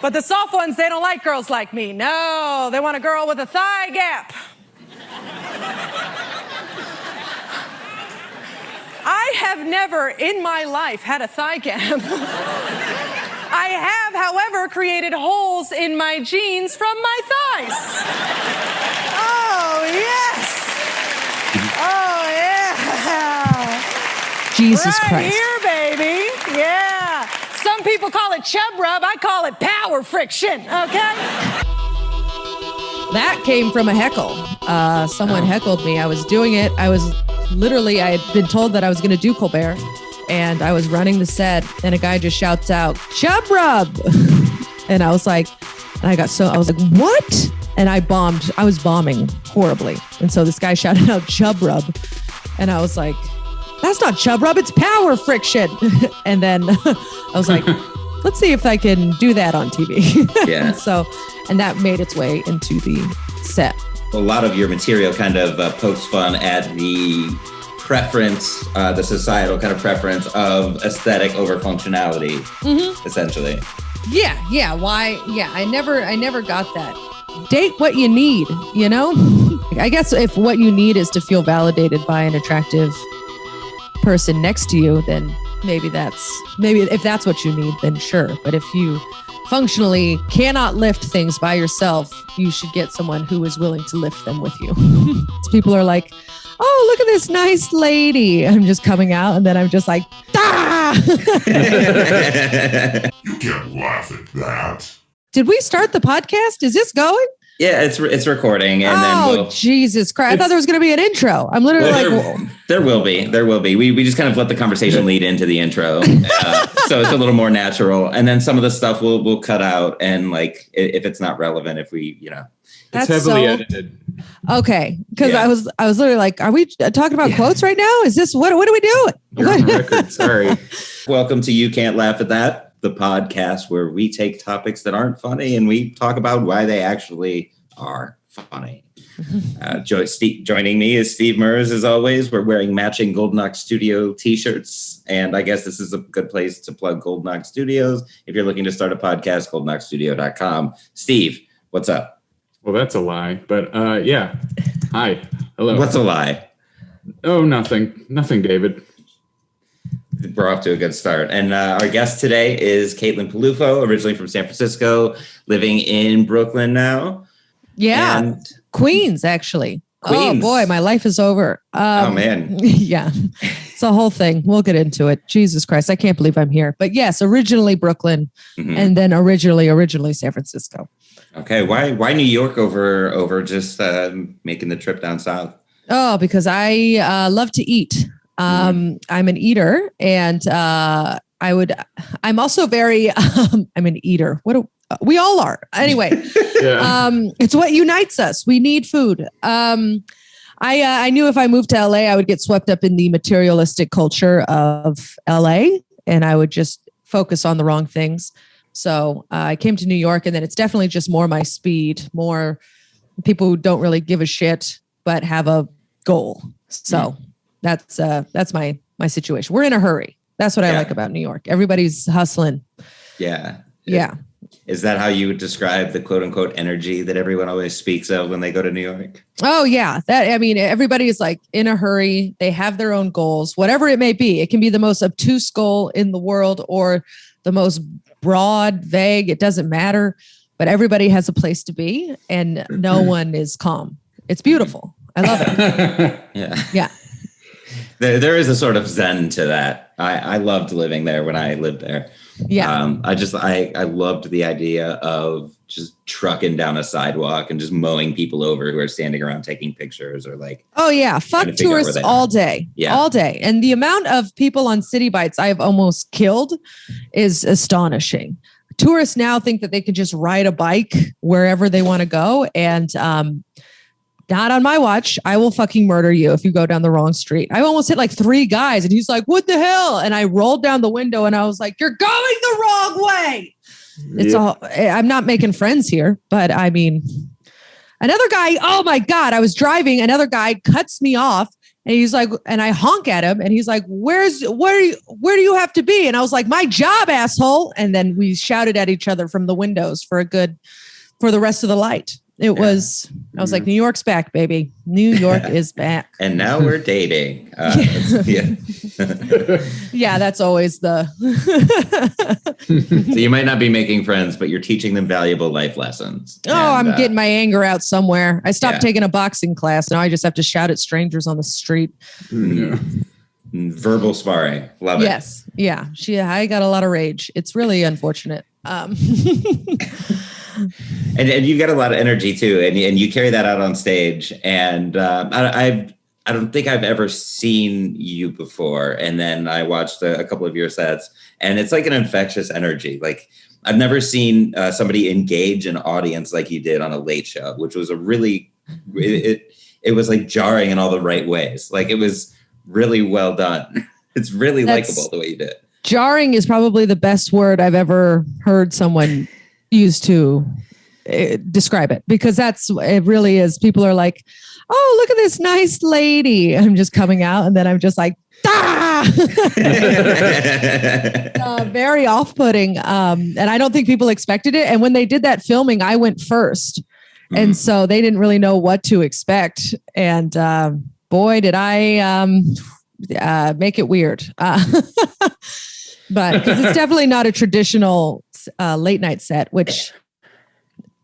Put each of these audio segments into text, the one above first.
But the soft ones, they don't like girls like me. No, they want a girl with a thigh gap. I have never in my life had a thigh gap. I have, however, created holes in my jeans from my thighs. Oh, yes. Oh, yeah. Jesus right Christ. Here, baby. Yeah. Some people call it chub rub. I call it power friction, okay? That came from a heckle. Someone heckled me. I was doing it. I had been told that I was going to do Colbert, and I was running the set, and a guy just shouts out, chub rub. And I was like, what? And I was bombing horribly. And so this guy shouted out chub rub. And I was like, that's not chub rub, it's power friction. And then I was like, let's see if I can do that on TV. Yeah. And that made its way into the set. A lot of your material kind of pokes fun at the preference, the societal kind of preference of aesthetic over functionality, essentially. Yeah. Why? Yeah, I never got that. Date what you need, you know? I guess if what you need is to feel validated by an attractive person next to you, then maybe if that's what you need, then sure. But if you functionally cannot lift things by yourself, you should get someone who is willing to lift them with you. People are like, oh, look at this nice lady. I'm just coming out and then I'm just like, ah! You can't laugh at that. Did we start the podcast? Is this going? Yeah, it's recording, and then Jesus Christ! I thought there was going to be an intro. I'm literally there will be. We just kind of let the conversation lead into the intro, so it's a little more natural. And then some of the stuff we'll cut out, and like if it's not relevant, if we it's heavily edited. Okay, because I was literally like, are we talking about quotes right now? Is this what are we doing? You're on record. Sorry. Welcome to You Can't Laugh at That, the podcast where we take topics that aren't funny and we talk about why they actually are funny. Joining me is Steve Mers, as always. We're wearing matching Golden Ox Studio t-shirts, and I guess this is a good place to plug Golden Ox Studios. If you're looking to start a podcast, goldenoxstudio.com. Steve, what's up? Well, that's a lie, but yeah. Hi. Hello. What's a lie? Oh, nothing, David. We're off to a good start. And our guest today is Caitlin Peluffo, originally from San Francisco, living in Brooklyn now. Yeah. And Queens, actually. Queens. Oh, boy, my life is over. Oh, man. Yeah. It's a whole thing. We'll get into it. Jesus Christ, I can't believe I'm here. But yes, originally Brooklyn, and then originally San Francisco. Okay. Why New York over just making the trip down south? Oh, because I love to eat. I'm an eater, and I'm also very, I'm an eater. We all are. Anyway, it's what unites us. We need food. I knew if I moved to LA, I would get swept up in the materialistic culture of LA, and I would just focus on the wrong things. So I came to New York, and then it's definitely just more my speed, more people who don't really give a shit, but have a goal. So that's my situation. We're in a hurry. That's what I like about New York. Everybody's hustling. Yeah. Yeah. Is that how you would describe the quote unquote energy that everyone always speaks of when they go to New York? Oh, yeah. Everybody is like in a hurry. They have their own goals, whatever it may be. It can be the most obtuse goal in the world or the most broad, vague. It doesn't matter. But everybody has a place to be and no one is calm. It's beautiful. I love it. Yeah. There is a sort of zen to that. I loved living there when I lived there. Yeah. I loved the idea of just trucking down a sidewalk and just mowing people over who are standing around taking pictures or like. Oh yeah. Fuck tourists all day. Yeah. All day. And the amount of people on City Bites I've almost killed is astonishing. Tourists now think that they can just ride a bike wherever they want to go. And, not on my watch. I will fucking murder you if you go down the wrong street. I almost hit like 3 guys and he's like, what the hell? And I rolled down the window and I was like, you're going the wrong way. It's all, I'm not making friends here, but I mean, another guy, oh my God, I was driving. Another guy cuts me off, And he's like, and I honk at him and he's like, where do you have to be? And I was like, my job, asshole. And then we shouted at each other from the windows for the rest of the light. I was like, New York's back, baby. New York is back. And now we're dating. Yeah, that's always the. So you might not be making friends, but you're teaching them valuable life lessons. I'm getting my anger out somewhere. I stopped taking a boxing class. Now I just have to shout at strangers on the street. Verbal sparring. Love it. Yes. Yeah. I got a lot of rage. It's really unfortunate. And you've got a lot of energy too, and you carry that out on stage. And I don't think I've ever seen you before. And then I watched a couple of your sets, and it's like an infectious energy. Like I've never seen somebody engage an audience like you did on a late show, which was it was like jarring in all the right ways. Like it was really well done. It's really likable the way you did it. Jarring is probably the best word I've ever heard someone use to describe it, because it really is. People are like, oh, look at this nice lady. I'm just coming out and then I'm just like, very off-putting. And I don't think people expected it. And when they did that filming, I went first. And so they didn't really know what to expect. And boy, did I make it weird. But because it's definitely not a traditional late night set, which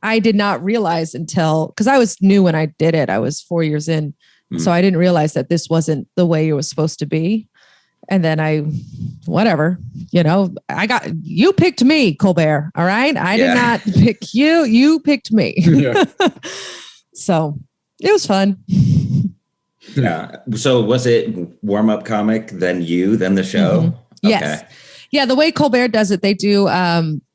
I did not realize until, because I was new when I did it. I was 4 years in. So I didn't realize that this wasn't the way it was supposed to be. And then you picked me, Colbert. All right. I did not pick you. You picked me. Yeah. So it was fun. Yeah. So was it warm-up comic, then the show? Mm-hmm. Yes. Okay. Yeah. The way Colbert does it, they do,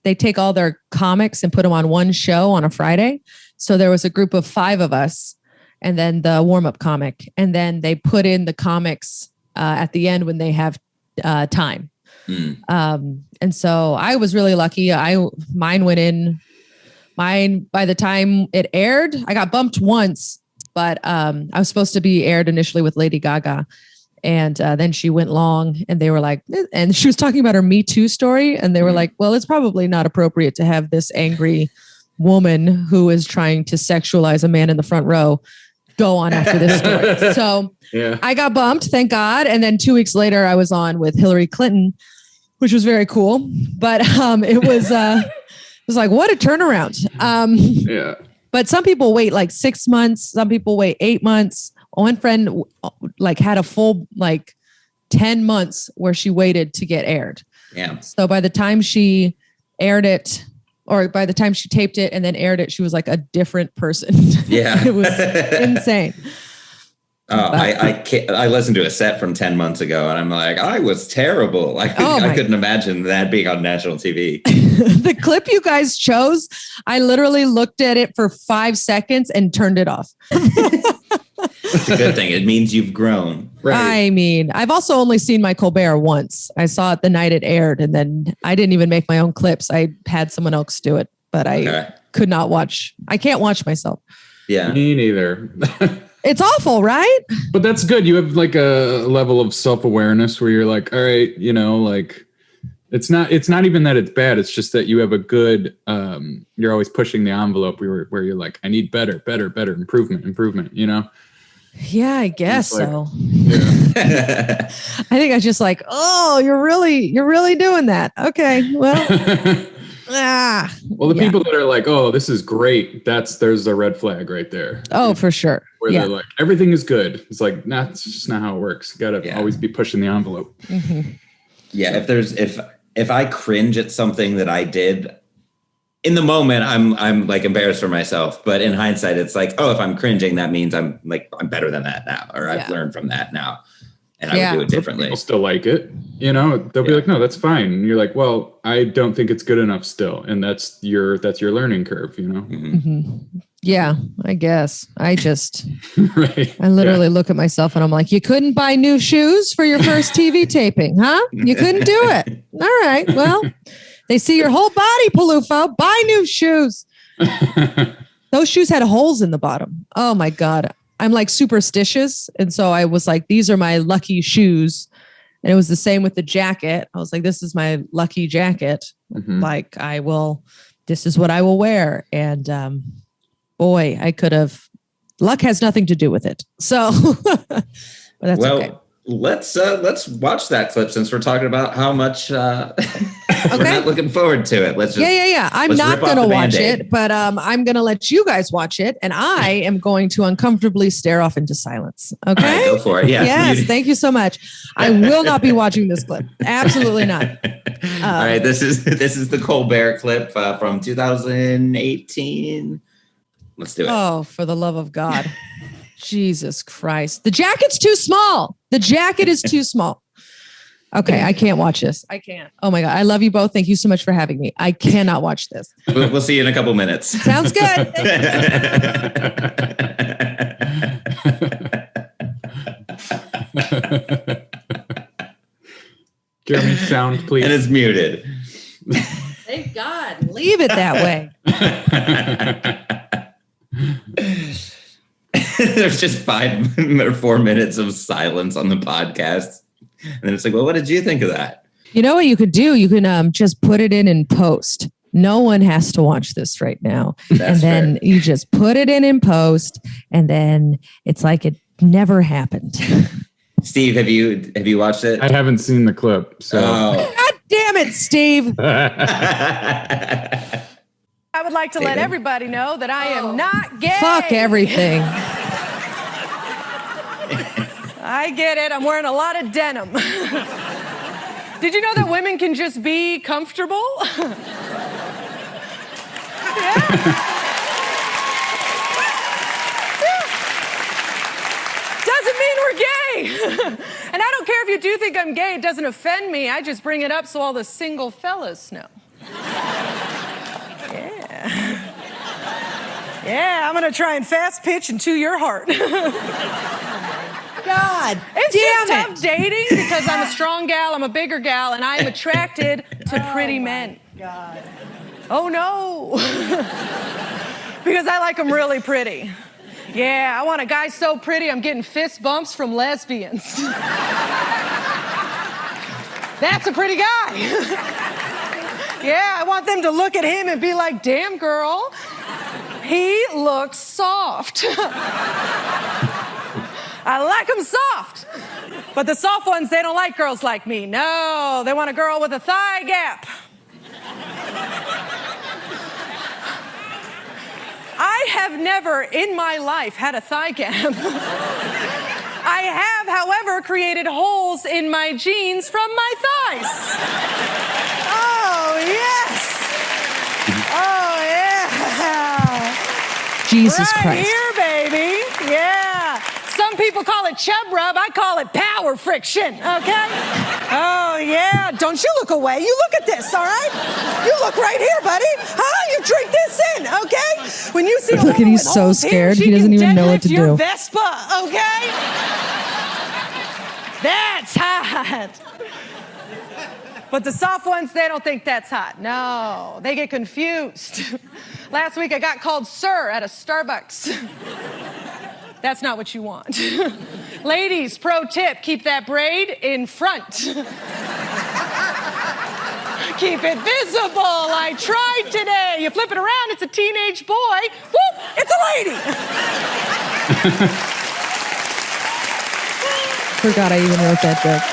they take all their comics and put them on one show on a Friday. So there was a group of 5 of us, and then the warm-up comic, and then they put in the comics at the end when they have time. And so I was really lucky. Mine went in. Mine, by the time it aired, I got bumped once, but I was supposed to be aired initially with Lady Gaga. And then she went long, and they were like, and she was talking about her Me Too story. And they were like, well, it's probably not appropriate to have this angry woman who is trying to sexualize a man in the front row go on after this story. So I got bumped, thank God. And then 2 weeks later, I was on with Hillary Clinton, which was very cool. But it was like, what a turnaround. But some people wait like 6 months. Some people wait 8 months. One friend had a full 10 months where she waited to get aired. Yeah. So by the time she aired it, or by the time she taped it and then aired it, she was like a different person. Yeah. It was insane. I listened to a set from 10 months ago, and I'm like, I was terrible. I couldn't imagine that being on national TV. The clip you guys chose, I literally looked at it for 5 seconds and turned it off. It's a good thing. It means you've grown. Right. I mean, I've also only seen my Colbert once. I saw it the night it aired, and then I didn't even make my own clips. I had someone else do it, but I could not watch. I can't watch myself. Yeah. Me neither. It's awful, right? But that's good. You have like a level of self-awareness where you're like, all right, it's not even that it's bad. It's just that you have a good, you're always pushing the envelope where you're like, I need better, improvement, Yeah, I guess so. Yeah. I think I was just like, oh, you're really doing that. Okay, well. Well, the people that are like, oh, this is great. There's a red flag right there. Oh, for sure. Where they're like, everything is good. It's like, nah, it's just not how it works. Got to always be pushing the envelope. Mm-hmm. Yeah. If I cringe at something that I did in the moment, I'm like embarrassed for myself, but in hindsight, it's like, oh, if I'm cringing, that means I'm better than that now, or I've learned from that now. And I would do it differently. People still like it. They'll be like, no, that's fine. And you're like, well, I don't think it's good enough still. And that's your learning curve, Mm-hmm. Mm-hmm. Yeah, I guess. I literally look at myself and I'm like, you couldn't buy new shoes for your first TV taping, huh? You couldn't do it. All right. Well, they see your whole body, Peluffo. Buy new shoes. Those shoes had holes in the bottom. Oh my God. I'm like superstitious. And so I was like, these are my lucky shoes. And it was the same with the jacket. I was like, this is my lucky jacket. Like this is what I will wear. And boy, I could have, luck has nothing to do with it. So but that's okay. Let's watch that clip since we're talking about how much we're not looking forward to it. Let's just I'm not going to watch it, but I'm going to let you guys watch it, and I am going to uncomfortably stare off into silence. Okay, all right, go for it. Yeah. Yes, thank you so much. I will not be watching this clip. Absolutely not. All right, this is the Colbert clip from 2018. Let's do it. Oh, for the love of God. Jesus Christ. The jacket's too small. The jacket is too small. Okay, I can't watch this. I can't. Oh my God. I love you both. Thank you so much for having me. I cannot watch this. We'll see you in a couple minutes. Sounds good. Jeremy, sound, please. And it's muted. Thank God. Leave it that way. There's just 5 or 4 minutes of silence on the podcast. And then it's like, well, what did you think of that? You know what you could do? You can just put it in post. No one has to watch this right now. That's and then you just put it in post, and then it's like it never happened. Steve, have you watched it? I haven't seen the clip. So God damn it, Steve. I would like to let everybody know that I am not gay. Fuck everything. I get it. I'm wearing a lot of denim. Did you know that women can just be comfortable? Doesn't mean we're gay. And I don't care if you do think I'm gay. It doesn't offend me. I just bring it up so all the single fellas know. Yeah, I'm gonna try and fast pitch into your heart. God, it's just tough dating because I'm a strong gal, I'm a bigger gal, and I'm attracted to pretty men. God. Oh no. Because I like them really pretty. Yeah, I want a guy so pretty I'm getting fist bumps from lesbians. That's a pretty guy. Yeah, I want them to look at him and be like, damn girl, he looks soft. I like them soft. But the soft ones, they don't like girls like me. No, they want a girl with a thigh gap. I have never in my life had a thigh gap. I have, however, created holes in my jeans from my thighs. Oh, yes. Oh, yeah. Jesus right Christ. Here, baby. Yeah. Some people call it chub rub. I call it power friction, okay? Oh, yeah. Don't you look away. You look at this, all right? You look right here, buddy. Huh? You drink this in, okay? When you see a Look, and woman he's with so holes scared. Here, He doesn't even know what to your do. Vespa, okay? That's hot. But the soft ones, they don't think that's hot. No, they get confused. Last week I got called sir at a Starbucks. That's not what you want. Ladies, pro tip, keep that braid in front. Keep it visible. I tried today. You flip it around, it's a teenage boy. Whoop, it's a lady. Forgot I even wrote that joke.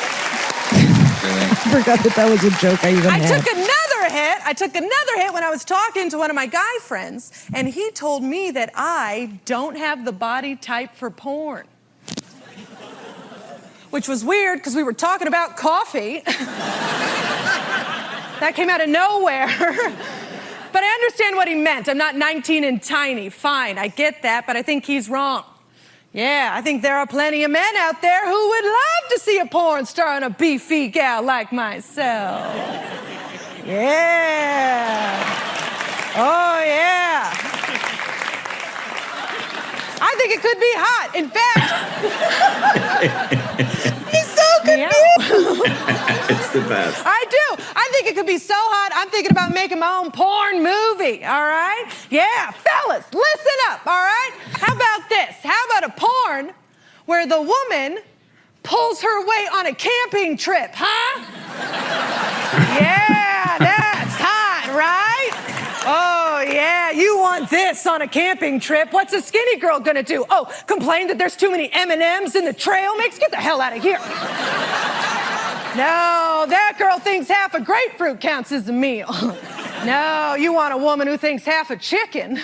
I forgot that was a joke I even had. I took another hit when I was talking to one of my guy friends, and he told me that I don't have the body type for porn. Which was weird because we were talking about coffee. That came out of nowhere. But I understand what he meant. I'm not 19 and tiny. Fine, I get that, but I think he's wrong. Yeah, I think there are plenty of men out there who would love to see a porn star and a beefy gal like myself. Yeah. Oh, yeah. I think it could be hot. In fact, he's so confused. It's the best. I do. I think it could be so hot, I'm thinking about making my own porn movie, all right? Yeah, fellas, listen up, all right? How about this? How about a porn where the woman pulls her weight on a camping trip, huh? Yeah, that's hot, right? Oh, yeah, you want this on a camping trip. What's a skinny girl gonna do? Oh, complain that there's too many M&Ms in the trail mix? Get the hell out of here. No, that girl thinks half a grapefruit counts as a meal. No, you want a woman who thinks half a chicken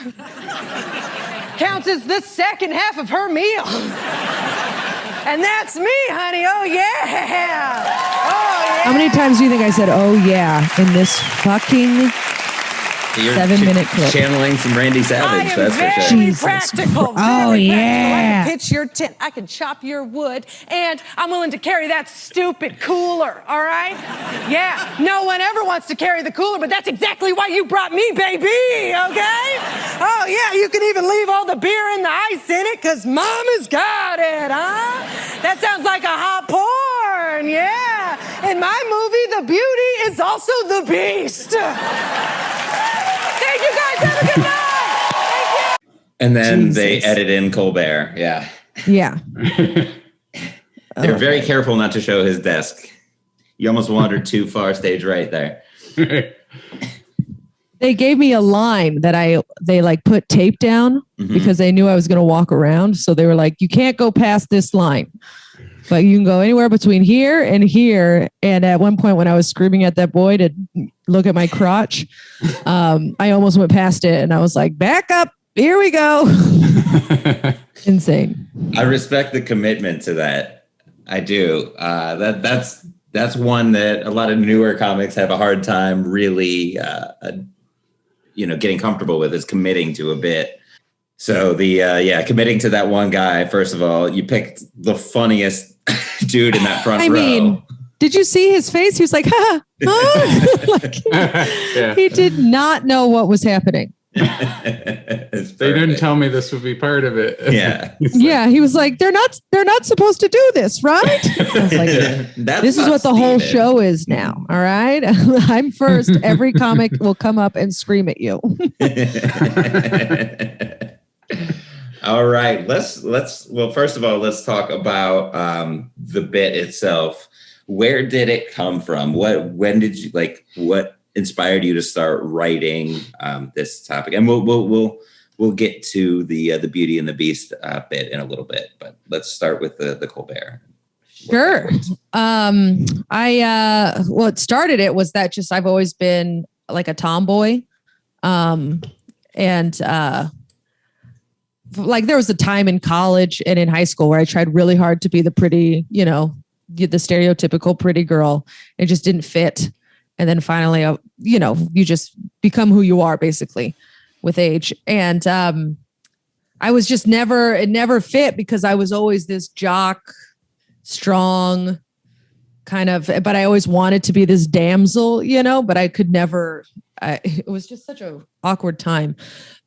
counts as the second half of her meal. And that's me, honey. Oh, yeah. Oh, yeah. How many times do you think I said, oh, yeah, in this fucking You're 7-minute clip? Channeling some Randy Savage, I am that's for very sure. Jesus practical. Christ. Oh, Very yeah. practical. I can pitch your tent. I can chop your wood. And I'm willing to carry that stupid cooler, all right? Yeah, no one ever wants to carry the cooler, but that's exactly why you brought me, baby, okay? Oh, yeah, you can even leave all the beer and the ice in it because Mama's got it, huh? That sounds like a hot porn, yeah. In my movie, the beauty is also the beast. Thank you guys. Have a good night. Thank you. And then Jesus. they edit in Colbert. Yeah. Yeah. They're very careful not to show his desk. You almost wandered too far stage right there. They gave me a line that they like put tape down because they knew I was going to walk around. So they were like, you can't go past this line, but you can go anywhere between here and here. And at one point when I was screaming at that boy to look at my crotch, I almost went past it and I was like, back up. Here we go. Insane. I respect the commitment to that. I do. That's one that a lot of newer comics have a hard time really, getting comfortable with, is committing to a bit. So committing to that one guy. First of all, you picked the funniest dude in that front row. Mean, did you see his face? He was like, ha, huh? He did not know what was happening. They didn't tell me this would be part of it. Yeah. Yeah, he was like, they're not supposed to do this, right? I was like, this is what the whole show is now. All right. I'm first. Every comic will come up and scream at you. All right. Well, first of all, let's talk about the bit itself. Where did it come from? When did you what inspired you to start writing this topic? And we'll get to the Beauty and the Beast bit in a little bit, but let's start with the Colbert. Sure. What started it was that just I've always been like a tomboy, and like there was a time in college and in high school where I tried really hard to be the pretty, the stereotypical pretty girl. It just didn't fit. And then finally, you just become who you are basically with age. And I was just it never fit because I was always this jock, strong kind of, but I always wanted to be this damsel, but I could never, it was just such an awkward time.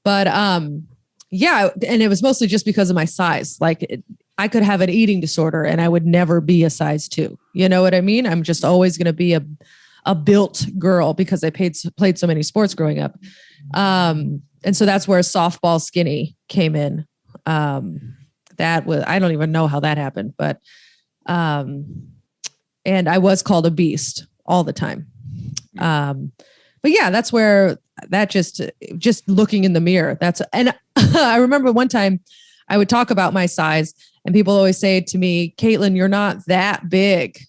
But and it was mostly just because of my size. Like I could have an eating disorder and I would never be a size 2. You know what I mean? I'm just always going to be a built girl because I played so many sports growing up. And so that's where softball skinny came in. That was, I don't even know how that happened, but, and I was called a beast all the time. But yeah, that's where that just looking in the mirror, and I remember one time I would talk about my size and people always say to me, Caitlin, you're not that big.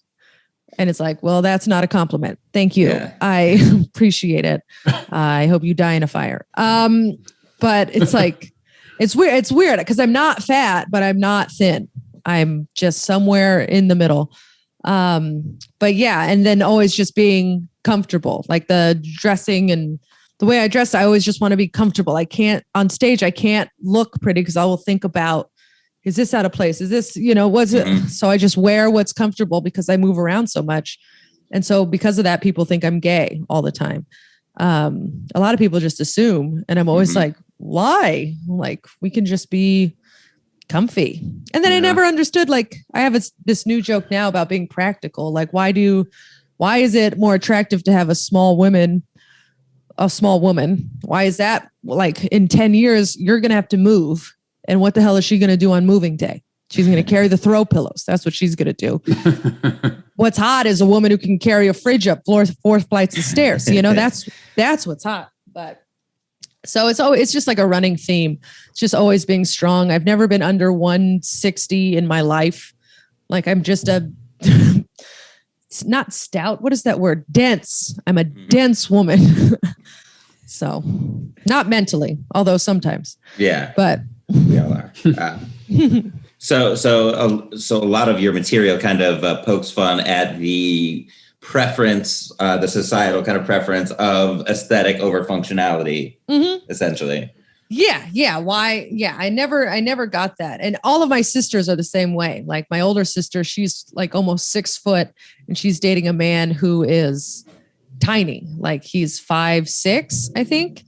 And it's like, well, that's not a compliment. Thank you. Yeah. I appreciate it. I hope you die in a fire. But it's like, it's weird. It's weird because I'm not fat, but I'm not thin. I'm just somewhere in the middle. But yeah. And then always just being comfortable, like the dressing and the way I dress. I always just want to be comfortable. On stage, I can't look pretty because I will think about, is this out of place? Is this, was it? Mm-hmm. So I just wear what's comfortable because I move around so much. And so because of that, people think I'm gay all the time. A lot of people just assume, and I'm always like, why? Like, we can just be comfy. And then I never understood, like, I have this new joke now about being practical. Like, why is it more attractive to have a small woman a small woman. Why is that? Like in 10 years, you're going to have to move. And what the hell is she going to do on moving day? She's going to carry the throw pillows. That's what she's going to do. What's hot is a woman who can carry a fridge up 4 flights of stairs. That's what's hot. But so it's just like a running theme. It's just always being strong. I've never been under 160 in my life. Like I'm just it's not stout. What is that word? Dense. I'm a dense woman. So not mentally, although sometimes. Yeah. But we all are. So a lot of your material kind of pokes fun at the preference, the societal kind of preference of aesthetic over functionality, essentially. Yeah. Why? Yeah. I never got that. And all of my sisters are the same way. Like my older sister, she's like almost 6 foot and she's dating a man who is tiny. Like he's 5'6", I think.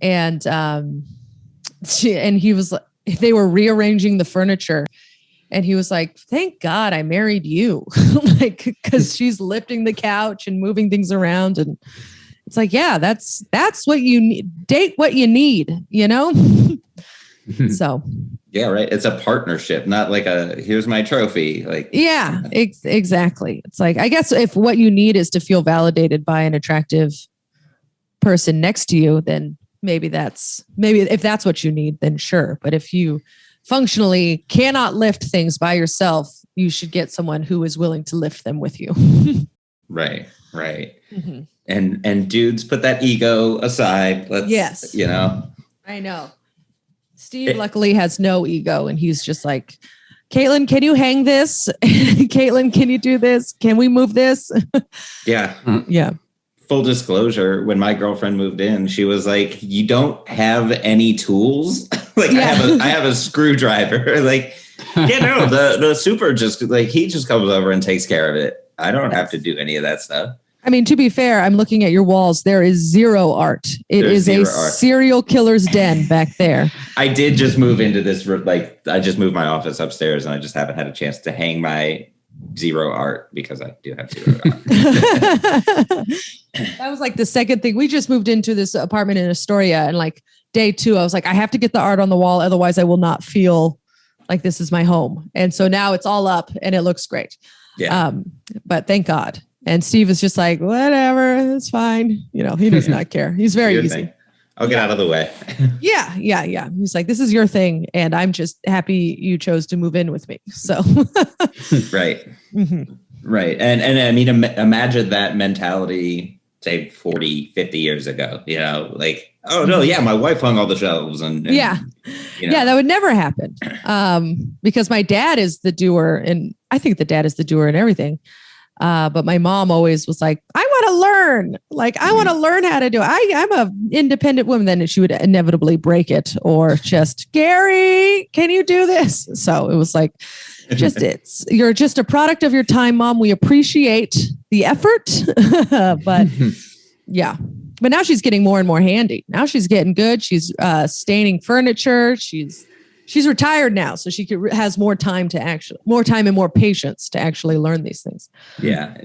And, they were rearranging the furniture and he was like, thank God I married you. Like, cause she's lifting the couch and moving things around. And it's like, yeah, that's what you need. Date what you need, So. Yeah, right. It's a partnership, not like here's my trophy. Like, yeah, exactly. It's like, I guess if what you need is to feel validated by an attractive person next to you, then maybe if that's what you need, then sure. But if you functionally cannot lift things by yourself, you should get someone who is willing to lift them with you. Right. Mm-hmm. And dudes, put that ego aside. Yes. I know. Steve luckily has no ego and he's just like, Caitlin, can you hang this? Caitlin, can you do this? Can we move this? Yeah. Yeah. Full disclosure, when my girlfriend moved in, she was like, you don't have any tools? Like, yeah. I have a screwdriver. Like, the super just like, he just comes over and takes care of it. I don't have to do any of that stuff. I mean, to be fair, I'm looking at your walls. There is zero art. There's a serial killer's den back there. I did just move into this, I just moved my office upstairs and I just haven't had a chance to hang my zero art because I do have zero art. That was like the second thing. We just moved into this apartment in Astoria and like day 2, I was like, I have to get the art on the wall. Otherwise I will not feel like this is my home. And so now it's all up and it looks great. Yeah. But thank God. And Steve is just like, whatever, it's fine. He does not care. He's very easy. Thing. I'll get out of the way. Yeah. He's like, this is your thing. And I'm just happy you chose to move in with me. So. Right. Mm-hmm. Right. And I mean, imagine that mentality, say 40, 50 years ago, like, oh no, yeah, my wife hung all the shelves and yeah, that would never happen. Because my dad is the doer and I think the dad is the doer and everything. But my mom always was like, I want to learn. Like, I want to learn how to do it. I'm an independent woman. Then she would inevitably break it or just, Gary, can you do this? So it was like, you're just a product of your time, Mom. We appreciate the effort. But yeah. But now she's getting more and more handy. Now she's getting good. She's staining furniture. She's retired now, so she has more time and more patience to actually learn these things. Yeah,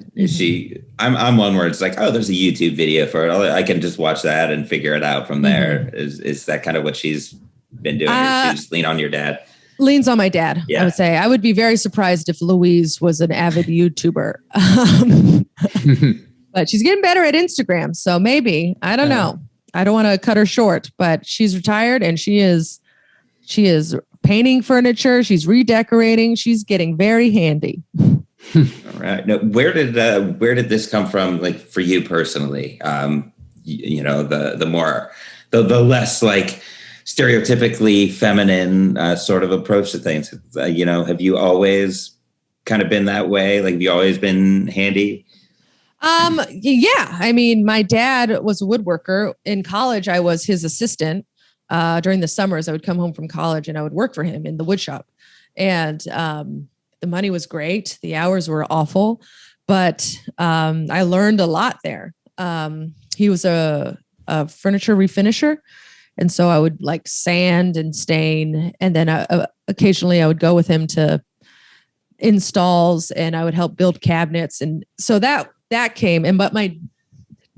I'm one where it's like, oh, there's a YouTube video for it. I can just watch that and figure it out from there. Is that kind of what she's been doing? Or she just lean on your dad? Leans on my dad. Yeah. I would say I would be very surprised if Louise was an avid YouTuber. But she's getting better at Instagram, so maybe I don't know. I don't want to cut her short, but she's retired and she is painting furniture. She's redecorating. She's getting very handy. All right. Now, where did this come from? Like for you personally, the less like stereotypically feminine sort of approach to things. Have you always kind of been that way? Like, have you always been handy? Yeah. I mean, my dad was a woodworker. In college, I was his assistant. During the summers, I would come home from college and I would work for him in the wood shop. And the money was great. The hours were awful, but I learned a lot there. He was a furniture refinisher. And so I would like sand and stain. And then occasionally I would go with him to installs and I would help build cabinets. And so that came. But my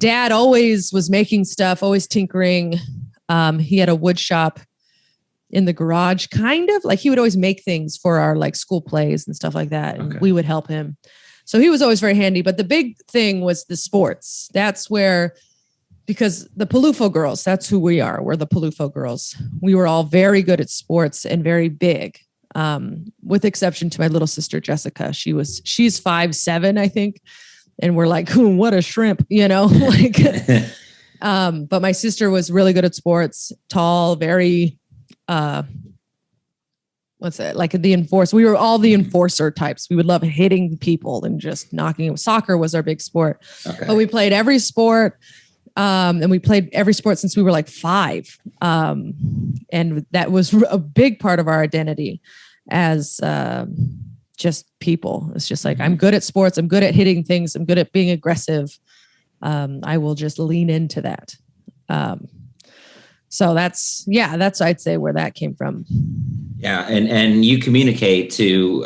Dad always was making stuff, always tinkering. He had a wood shop in the garage, kind of like he would always make things for our like school plays and stuff like that. And we would help him. So he was always very handy. But the big thing was the sports. That's where, because the Peluffo girls, that's who we are. We're the Peluffo girls. We were all very good at sports and very big, with exception to my little sister, Jessica. She's 5'7", I think. And we're like, what a shrimp, like, but my sister was really good at sports, tall, very, what's it? Like the enforcer. We were all the enforcer types. We would love hitting people and just knocking. Soccer was our big sport, but we played every sport. And we played every sport since we were like 5. And that was a big part of our identity as, just people. It's just like, I'm good at sports. I'm good at hitting things. I'm good at being aggressive. I will just lean into that. So that's I'd say where that came from. Yeah. And you communicate to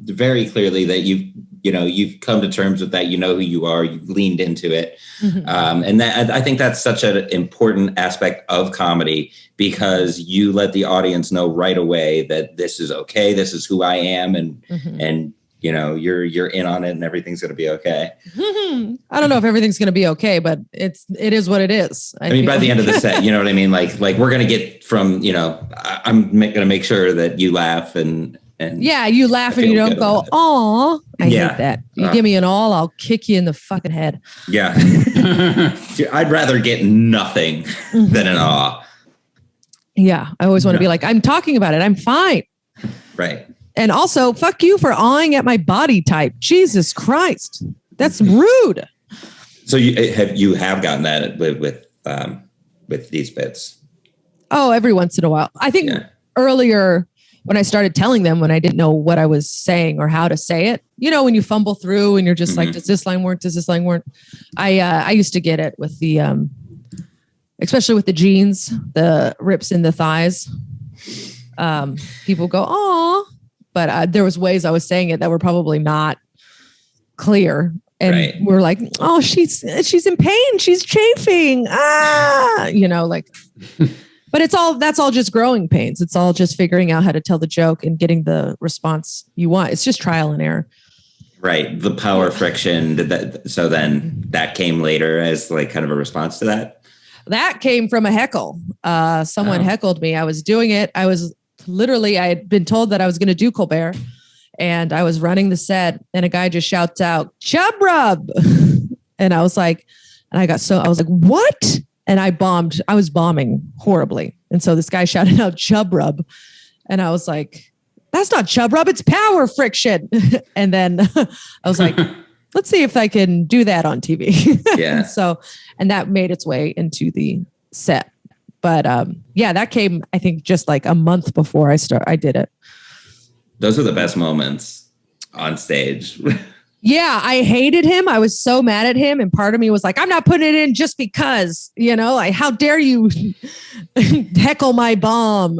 very clearly that you've come to terms with that. Who you are. You've leaned into it. And that, I think that's such an important aspect of comedy, because you let the audience know right away that this is okay. This is who I am. And you're in on it and everything's going to be okay. I don't know if everything's going to be okay, but it is what it is. I mean, by the end of the set, you know what I mean? Like we're going to get from, I'm going to make sure that you laugh and yeah, you laugh and you don't go, "Aw." I hate that. You give me an all, I'll kick you in the fucking head. Yeah. I'd rather get nothing than an awe. Yeah. I always want to be like, I'm talking about it. I'm fine. Right. And also, fuck you for awing at my body type. Jesus Christ. That's rude. So you have gotten that with these bits? Oh, every once in a while. I think earlier, when I started telling them, when I didn't know what I was saying or how to say it, when you fumble through and you're just like, does this line work? Does this line work? I used to get it with the, especially with the jeans, the rips in the thighs. People go, "Aw," but there was ways I was saying it that were probably not clear. And we're like, "Oh, she's in pain. She's chafing." But that's all just growing pains. It's all just figuring out how to tell the joke and getting the response you want. It's just trial and error. Right. The power friction. So then that came later as like kind of a response to that? That came from a heckle. Someone heckled me. I was doing it. I had been told that I was going to do Colbert, and I was running the set, and a guy just shouts out, "Chub rub." And I was like, "What?" And I bombed. I was bombing horribly. And so this guy shouted out chub rub. And I was like, "That's not chub rub. It's power friction." And then I was like, let's see if I can do that on TV. Yeah. And that made its way into the set. But that came, I think, just like a month before I did it. Those are the best moments on stage. Yeah, I hated him. I was so mad at him. And part of me was like, I'm not putting it in just because, like, how dare you heckle my bomb?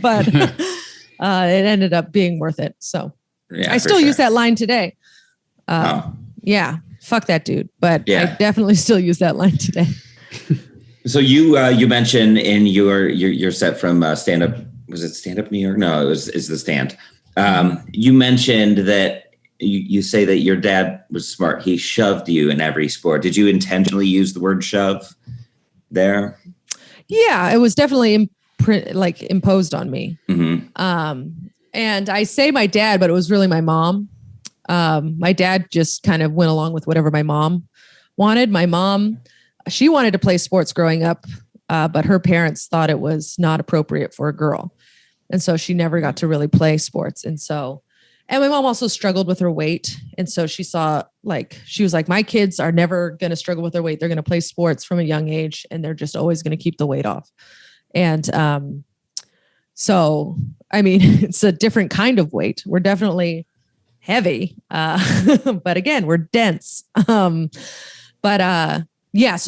But it ended up being worth it. So I still use that line today. Yeah, fuck that dude. But I definitely still use that line today. So you mentioned in your set from Stand Up, was it Stand Up New York? No, it's The Stand. You mentioned that you say that your dad was smart. He shoved you in every sport. Did you intentionally use the word shove there? Yeah, it was definitely imposed on me. And I say my dad, but it was really my mom. My dad just kind of went along with whatever my mom wanted. My mom, she wanted to play sports growing up, but her parents thought it was not appropriate for a girl. And so she never got to really play sports. And my mom also struggled with her weight. And so she was like, my kids are never going to struggle with their weight. They're going to play sports from a young age, and they're just always going to keep the weight off. And so, I mean, it's a different kind of weight. We're definitely heavy. But again, we're dense. So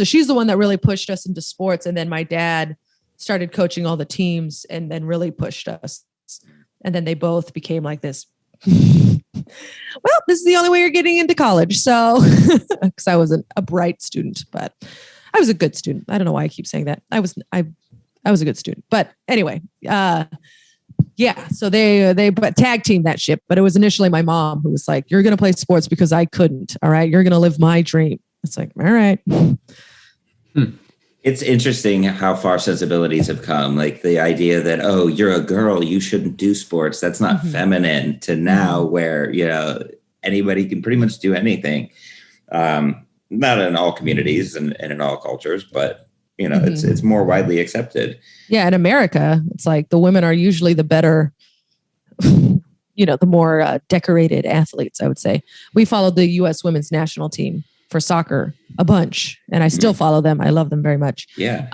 she's the one that really pushed us into sports. And then my dad started coaching all the teams and then really pushed us. And then they both became like this well, this is the only way you're getting into college. So, because I wasn't a bright student, but I was a good student. I don't know why I keep saying that. I was a good student. But anyway, yeah. So they tag teamed that ship, but it was initially my mom who was like, "You're going to play sports because I couldn't. All right, you're going to live my dream." It's like, all right. It's interesting how far sensibilities have come. Like the idea that, oh, you're a girl, you shouldn't do sports. That's not feminine, to now where, anybody can pretty much do anything. Not in all communities and in all cultures, but it's more widely accepted. Yeah. In America, it's like the women are usually the better, the more decorated athletes, I would say. We followed the U.S. women's national team for soccer a bunch, and I still follow them. I love them very much. Yeah.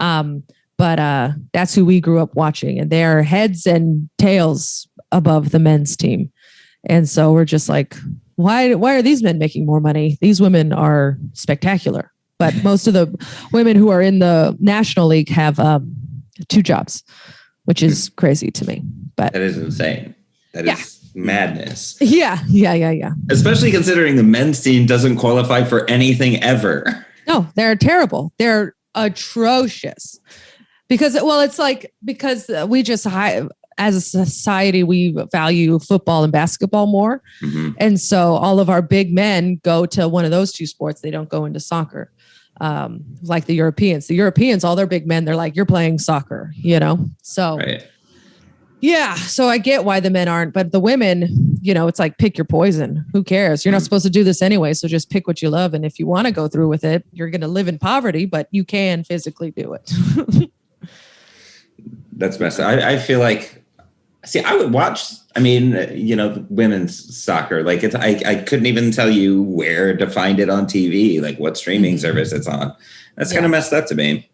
But that's who we grew up watching, and they're heads and tails above the men's team. And so we're just like, why are these men making more money? These women are spectacular. But most of the women who are in the National League have 2 jobs, which is crazy to me. But that is insane. That is madness. Yeah. Especially considering the men's team doesn't qualify for anything ever. No, they're terrible. They're atrocious. Because we just, as a society, we value football and basketball more. And so all of our big men go to one of those 2 sports. They don't go into soccer. Like the Europeans. The Europeans, all their big men, they're like, you're playing soccer, So right. Yeah, so I get why the men aren't, but the women, it's like pick your poison. Who cares? You're not supposed to do this anyway, so just pick what you love. And if you want to go through with it, you're going to live in poverty, but you can physically do it. That's messed up. I feel like, I would watch, women's soccer. Like I couldn't even tell you where to find it on TV, like what streaming service it's on. That's kind of messed up to me.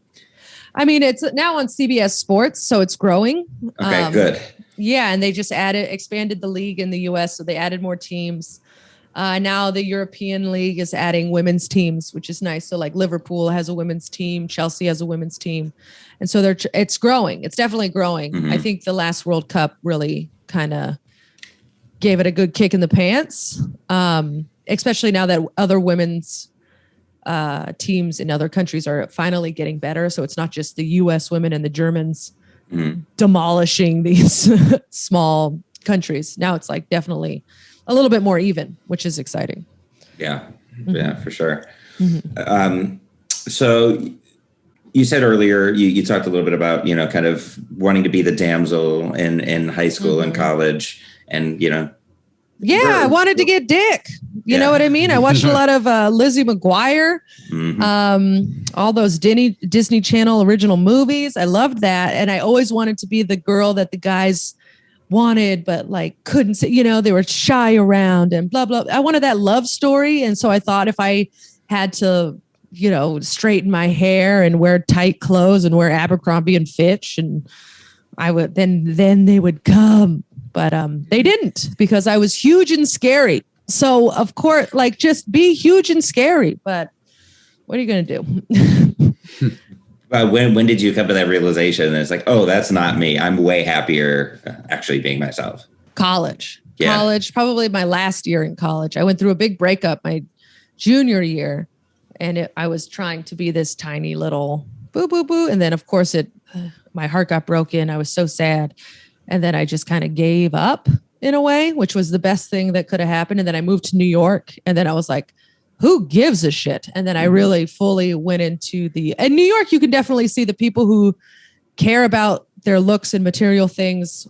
It's now on CBS Sports, so it's growing. Okay, good. Yeah, and they just expanded the league in the U.S., so they added more teams. Now the European League is adding women's teams, which is nice. So like Liverpool has a women's team, Chelsea has a women's team. And so it's growing. It's definitely growing. I think the last World Cup really kind of gave it a good kick in the pants, especially now that other women's teams in other countries are finally getting better. So it's not just the U.S. women and the Germans demolishing these small countries. Now it's like definitely a little bit more even, which is exciting. Yeah, for sure. So you said earlier, you talked a little bit about, kind of wanting to be the damsel in high school and college, and, I wanted to get dick. You know what I mean? I watched a lot of Lizzie McGuire, all those Disney Channel original movies. I loved that. And I always wanted to be the girl that the guys wanted, but like couldn't say, they were shy around and blah, blah. I wanted that love story. And so I thought if I had to, straighten my hair and wear tight clothes and wear Abercrombie and Fitch, and I would, then they would come. But they didn't, because I was huge and scary. So, of course, just be huge and scary. But what are you going to do? When did you come to that realization? And it's like, oh, that's not me. I'm way happier actually being myself. College. Yeah. College, probably my last year in college. I went through a big breakup my junior year. And I was trying to be this tiny little boo, boo, boo. And then, of course, my heart got broken. I was so sad. And then I just kind of gave up in a way, which was the best thing that could have happened. And then I moved to New York. And then I was like, who gives a shit? And then I really fully went into in New York, you can definitely see the people who care about their looks and material things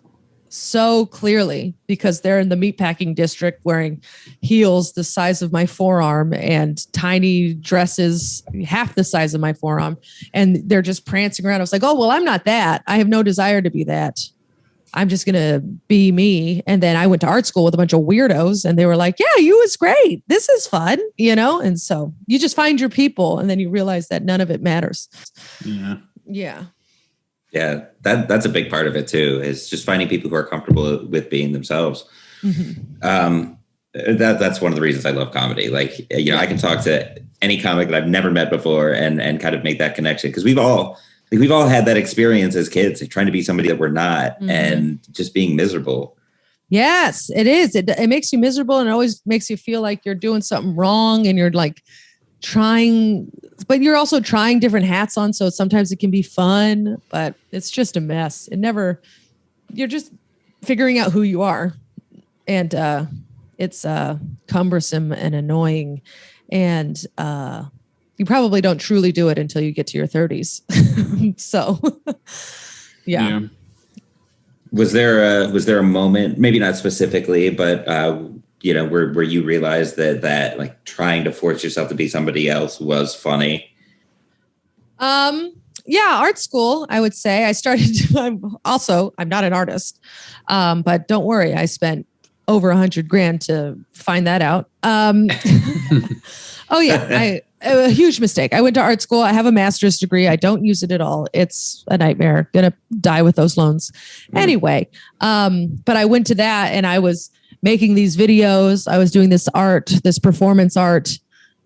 so clearly, because they're in the meatpacking district wearing heels the size of my forearm and tiny dresses half the size of my forearm. And they're just prancing around. I was like, oh, well, I'm not that. I have no desire to be that. I'm just going to be me. And then I went to art school with a bunch of weirdos, and they were like, yeah, you was great. This is fun, And so you just find your people, and then you realize that none of it matters. Yeah. Yeah. Yeah. That's a big part of it too, is just finding people who are comfortable with being themselves. That's one of the reasons I love comedy. Like, I can talk to any comic that I've never met before and kind of make that connection. Cause we've all had that experience as kids, trying to be somebody that we're not and just being miserable. Yes, it is. It makes you miserable and it always makes you feel like you're doing something wrong and you're like trying, but you're also trying different hats on. So sometimes it can be fun, but it's just a mess. You're just figuring out who you are. And it's cumbersome and annoying. And you probably don't truly do it until you get to your 30s. So, yeah. Was there a moment, maybe not specifically, but where you realized that like trying to force yourself to be somebody else was funny? Yeah, art school, I would say. I'm not an artist. But don't worry, I spent over $100,000 to find that out. Oh yeah, a huge mistake. I went to art school. I have a master's degree. I don't use it at all. It's a nightmare. Gonna die with those loans. Anyway, but I went to that and I was making these videos. I was doing this art, this performance art,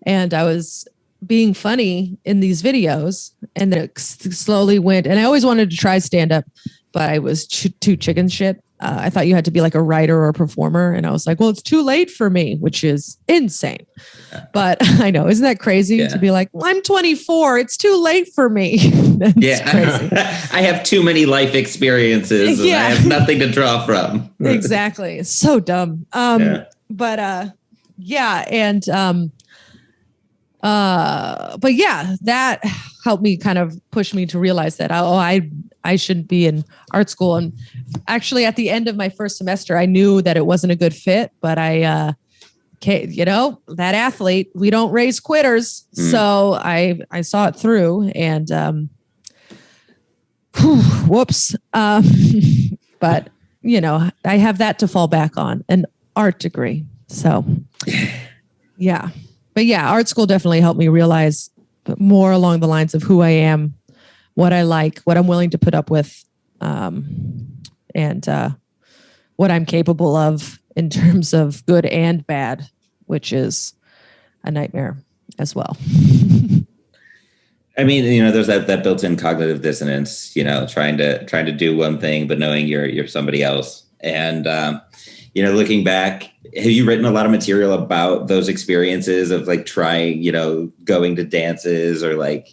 and I was being funny in these videos. And then it slowly went, and I always wanted to try stand up, but I was too chicken shit. I thought you had to be like a writer or a performer. And I was like, well, it's too late for me, which is insane. But I know, isn't that crazy to be like, well, I'm 24. It's too late for me. Yeah. Crazy. I have too many life experiences and I have nothing to draw from. Exactly. It's so dumb. But that helped me kind of push me to realize that, I shouldn't be in art school. And actually at the end of my first semester, I knew that it wasn't a good fit, but that athlete, we don't raise quitters. So I saw it through and, whoops. But I have that to fall back on, an art degree. So yeah. But yeah, art school definitely helped me realize more along the lines of who I am, what I like, what I'm willing to put up with, and what I'm capable of in terms of good and bad, which is a nightmare as well. I mean, there's that built-in cognitive dissonance, trying to do one thing, but knowing you're somebody else. And, looking back, have you written a lot of material about those experiences of like trying, going to dances or like,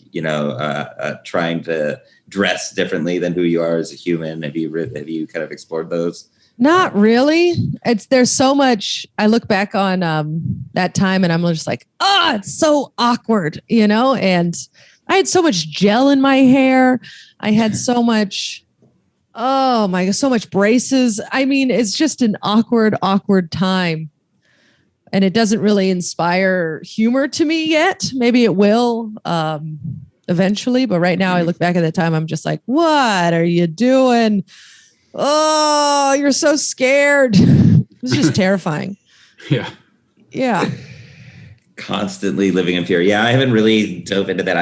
trying to dress differently than who you are as a human? Have you kind of explored those? Not really. There's so much. I look back on that time and I'm just like, it's so awkward, and I had so much gel in my hair. I had so much, oh my God, so much braces. I mean, it's just an awkward time. And it doesn't really inspire humor to me yet. Maybe it will eventually. But right now I look back at the time, I'm just like, what are you doing? Oh, you're so scared. It's just terrifying. Yeah. Yeah. Constantly living in fear. Yeah, I haven't really dove into that.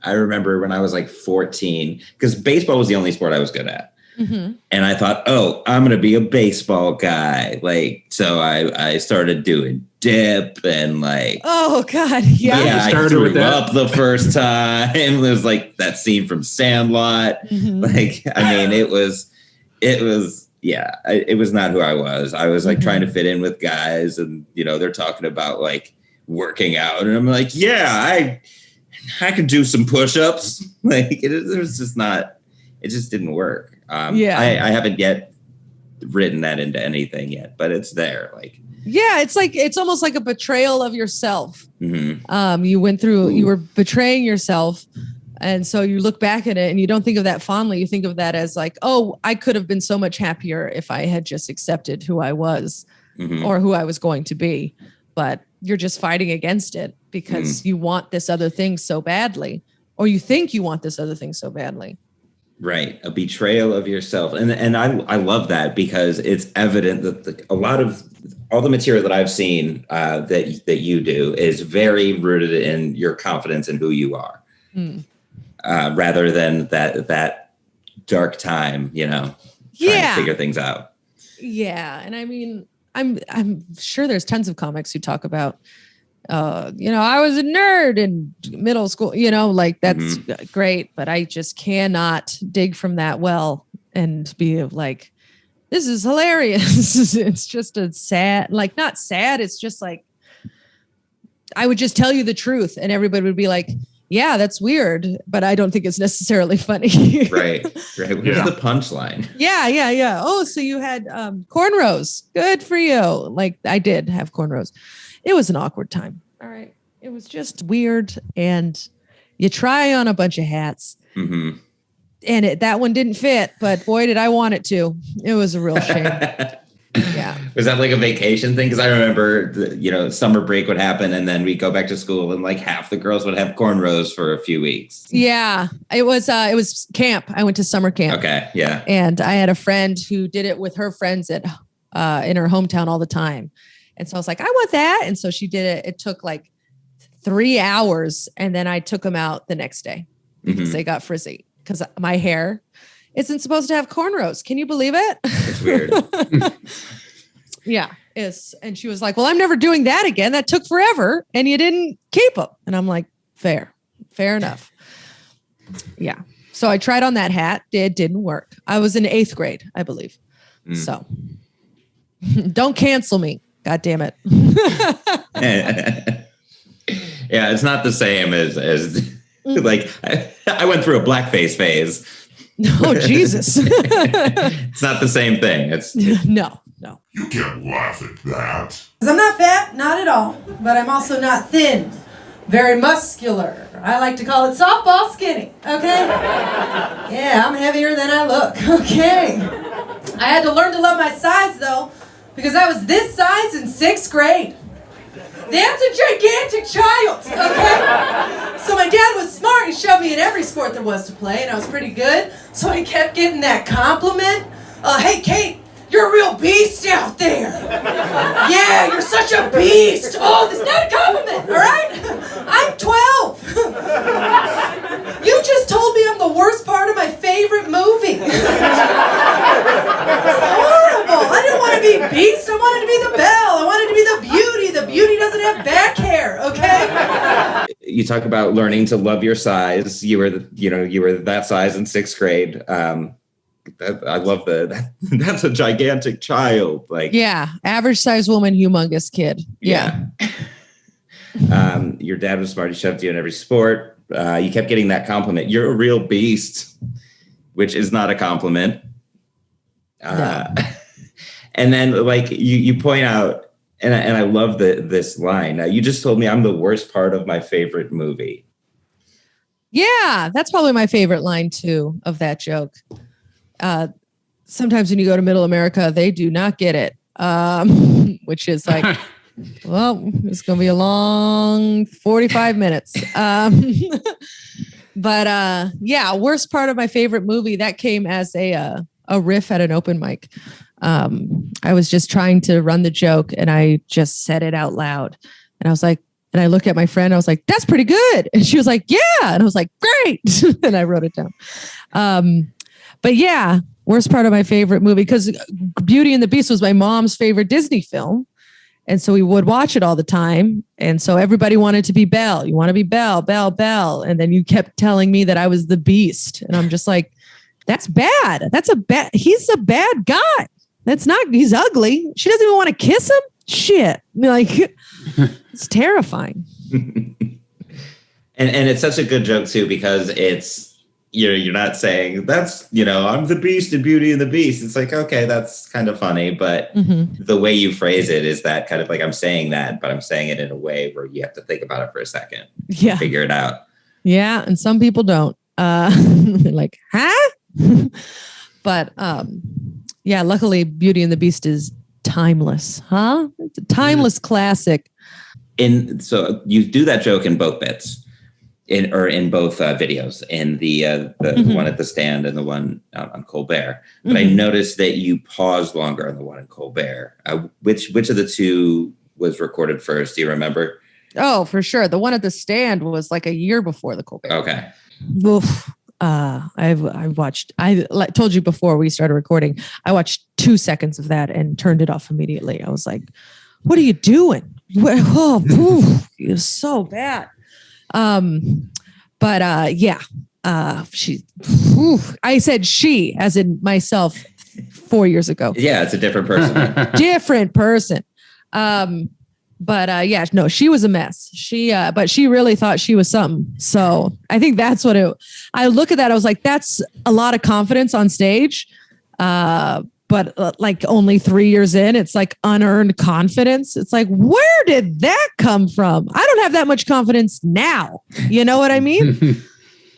I remember when I was like 14, because baseball was the only sport I was good at. Mm-hmm. And I thought, I'm going to be a baseball guy. Like, so I started doing dip and like, oh God. Yeah. I threw up the first time. It was like that scene from Sandlot. Mm-hmm. Like, I mean, it was not who I was. I was like trying to fit in with guys and, they're talking about like working out. And I'm like, I could do some push-ups. Like it just didn't work. I haven't yet written that into anything yet, but it's there. Like, yeah, it's almost like a betrayal of yourself. Mm-hmm. You were betraying yourself. And so you look back at it and you don't think of that fondly. You think of that as like, I could have been so much happier if I had just accepted who I was or who I was going to be. But you're just fighting against it because you want this other thing so badly, or you think you want this other thing so badly. Right. A betrayal of yourself. And I love that because it's evident that a lot of all the material that I've seen that you do is very rooted in your confidence in who you are. Rather than that dark time, trying to figure things out. Yeah. And I mean, I'm sure there's tons of comics who talk about, I was a nerd in middle school, like that's great, but I just cannot dig from that well and be like, this is hilarious. It's just a sad, like not sad. It's just like, I would just tell you the truth and everybody would be like, yeah, that's weird, but I don't think it's necessarily funny. Right. Where's the punchline? Yeah. Oh, so you had cornrows. Good for you. Like I did have cornrows. It was an awkward time. All right. It was just weird. And you try on a bunch of hats. Mm-hmm. And that one didn't fit, but boy, did I want it to. It was a real shame. Yeah. Was that like a vacation thing? Because I remember, summer break would happen and then we'd go back to school and like half the girls would have cornrows for a few weeks. Yeah. It was camp. I went to summer camp. Okay. Yeah. And I had a friend who did it with her friends in her hometown all the time. And so I was like, I want that. And so she did it. It took like 3 hours. And then I took them out the next day because they got frizzy. Because my hair isn't supposed to have cornrows. Can you believe it? It's weird. Yeah. And she was like, well, I'm never doing that again. That took forever. And you didn't keep them. And I'm like, fair enough. Yeah. So I tried on that hat. It didn't work. I was in 8th grade, I believe. So don't cancel me. God damn it. Yeah. It's not the same as like I went through a blackface phase. Oh, Jesus. It's not the same thing. It's No. You can't laugh at that. I'm not fat, not at all, but I'm also not thin. Very muscular. I like to call it softball skinny, okay? Yeah, I'm heavier than I look, okay? I had to learn to love my size, though, because I was this size in 6th grade. That's a gigantic child, okay? So my dad was smart. He shoved me in every sport there was to play, and I was pretty good. So I kept getting that compliment. Hey, Kate, you're a real beast out there. Yeah, you're such a beast. Oh, that's not a compliment, all right? I'm 12. You just told me I'm the worst part of my favorite movie. It's horrible. I didn't want to be beast. I wanted to be the belle. I wanted to be the beauty. The beauty doesn't have back hair, okay? You talk about learning to love your size. You were that size in 6th grade. I love that's a gigantic child. Like, Yeah. Average size woman, humongous kid. Yeah. Your dad was smart. He shoved you in every sport. You kept getting that compliment. You're a real beast, which is not a compliment. No. And then like you point out, and I love this line. You just told me I'm the worst part of my favorite movie. Yeah. That's probably my favorite line too of that joke. Sometimes when you go to Middle America, they do not get it. Which is like, well, it's going to be a long 45 minutes. But yeah, worst part of my favorite movie that came as a riff at an open mic. I was just trying to run the joke and I just said it out loud. And I was like, and I looked at my friend, I was like, that's pretty good. And she was like, yeah. And I was like, great. And I wrote it down. But yeah, worst part of my favorite movie, because Beauty and the Beast was my mom's favorite Disney film. And so we would watch it all the time. And so everybody wanted to be Belle. You want to be Belle, Belle, Belle. And then you kept telling me that I was the Beast. And I'm just like, that's bad. He's a bad guy. He's ugly. She doesn't even want to kiss him. Shit. Like, it's terrifying. And it's such a good joke too, because it's, you're not saying that's, I'm the Beast in Beauty and the Beast. It's like, okay, that's kind of funny. But the way you phrase it is that kind of like, I'm saying that, but I'm saying it in a way where you have to think about it for a second. Yeah. Figure it out. Yeah. And some people don't. Like, huh? But yeah, luckily Beauty and the Beast is timeless, huh? It's a timeless classic. So you do that joke in both bits. In both videos, in the one at the stand and the one on Colbert. But I noticed that you paused longer on the one in Colbert. Which of the two was recorded first? Do you remember? Oh, for sure. The one at the stand was like a year before the Colbert. Okay. Oof. I told you before we started recording, I watched 2 seconds of that and turned it off immediately. I was like, what are you doing? Oh, it was so bad. But yeah, I said she as in myself 4 years ago. Yeah, it's a different person. Different person. But yeah, no, she was a mess. But she really thought she was something. So I think that's what I look at that. I was like, that's a lot of confidence on stage. But like only 3 years in, it's like unearned confidence. It's like, where did that come from? I don't have that much confidence now. You know what I mean?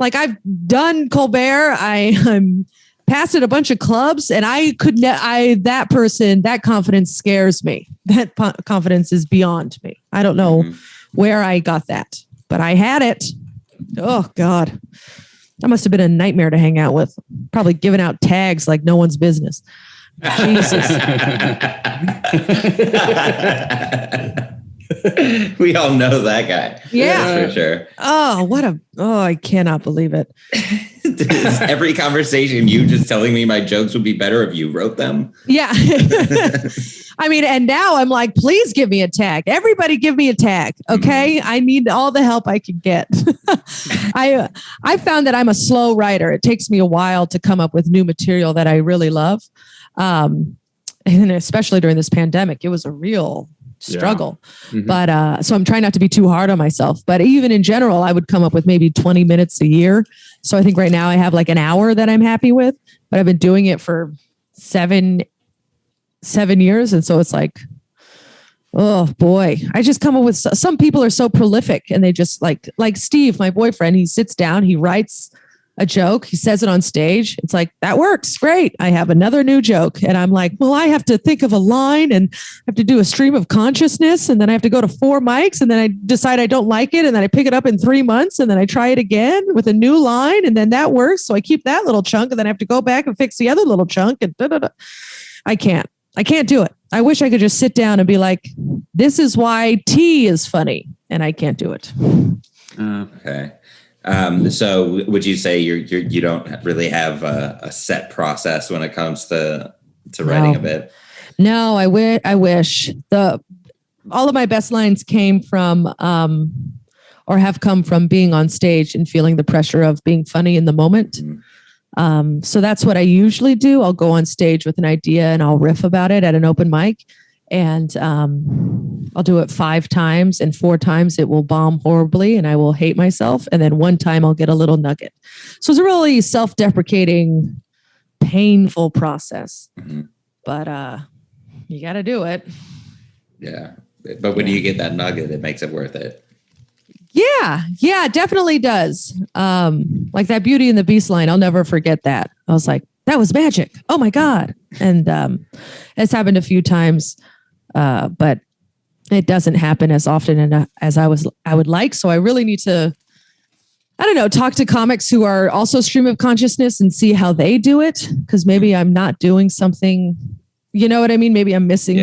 Like I've done Colbert. I'm passed at a bunch of clubs, and that person, that confidence scares me. That confidence is beyond me. I don't know where I got that, but I had it. Oh God. That must have been a nightmare to hang out with. Probably giving out tags like no one's business. Jesus. We all know that guy. Yeah. For sure. I cannot believe it. Is every conversation you just telling me my jokes would be better if you wrote them? Yeah. I mean, and now I'm like, please give me a tag. Everybody give me a tag. Okay. I need all the help I can get. I found that I'm a slow writer. It takes me a while to come up with new material that I really love. And especially during this pandemic, it was a real struggle. Yeah. But so I'm trying not to be too hard on myself. But even in general, I would come up with maybe 20 minutes a year. So I think right now I have like an hour that I'm happy with, but I've been doing it for seven years. And so it's like, oh boy, I just come up with some people are so prolific, and they just like Steve, my boyfriend, he sits down, he writes a joke, he says it on stage. It's like, that works great. I have another new joke. And I'm like, well, I have to think of a line and I have to do a stream of consciousness. And then I have to go to 4 mics, and then I decide I don't like it. And then I pick it up in 3 months, and then I try it again with a new line. And then that works. So I keep that little chunk, and then I have to go back and fix the other little chunk. And I can't do it. I wish I could just sit down and be like, this is why tea is funny. And I can't do it. Okay. So would you say you don't really have a set process when it comes to writing a bit? No, I wish all of my best lines came from, or have come from being on stage and feeling the pressure of being funny in the moment. So that's what I usually do. I'll go on stage with an idea and I'll riff about it at an open mic. And I'll do it 5 times, and 4 times it will bomb horribly and I will hate myself. And then 1 time I'll get a little nugget. So it's a really self-deprecating, painful process. But you got to do it. Yeah. But when you get that nugget, it makes it worth it. Yeah, it definitely does. Like that Beauty and the Beast line, I'll never forget that. I was like, that was magic. Oh my God. And it's happened a few times. But it doesn't happen as often as I would like. So I really need to, I don't know, talk to comics who are also stream of consciousness and see how they do it. Because maybe I'm not doing something, you know what I mean? Maybe I'm missing.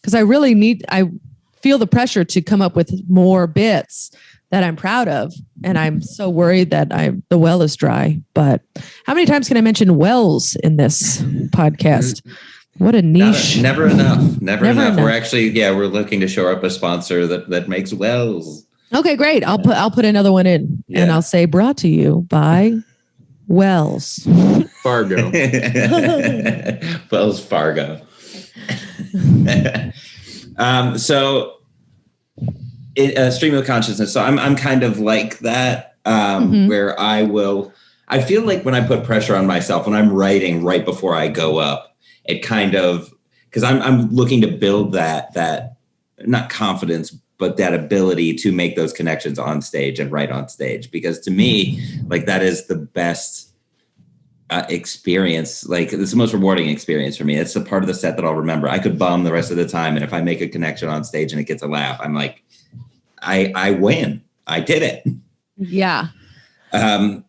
Because I feel the pressure to come up with more bits that I'm proud of. And I'm so worried that the well is dry. But how many times can I mention wells in this podcast? What a niche. Never enough. Never enough. We're actually, we're looking to shore up a sponsor that makes wells. Okay, great. I'll put another one in, and I'll say brought to you by Wells Fargo. Wells Fargo. So stream of consciousness. So I'm kind of like that, where I feel like when I put pressure on myself, when I'm writing right before I go up, it kind of, because I'm looking to build that not confidence, but that ability to make those connections on stage and write on stage. Because to me, like, that is the best experience. Like, it's the most rewarding experience for me. It's the part of the set that I'll remember. I could bum the rest of the time, and if I make a connection on stage and it gets a laugh, I'm like, I win. I did it. Yeah. At an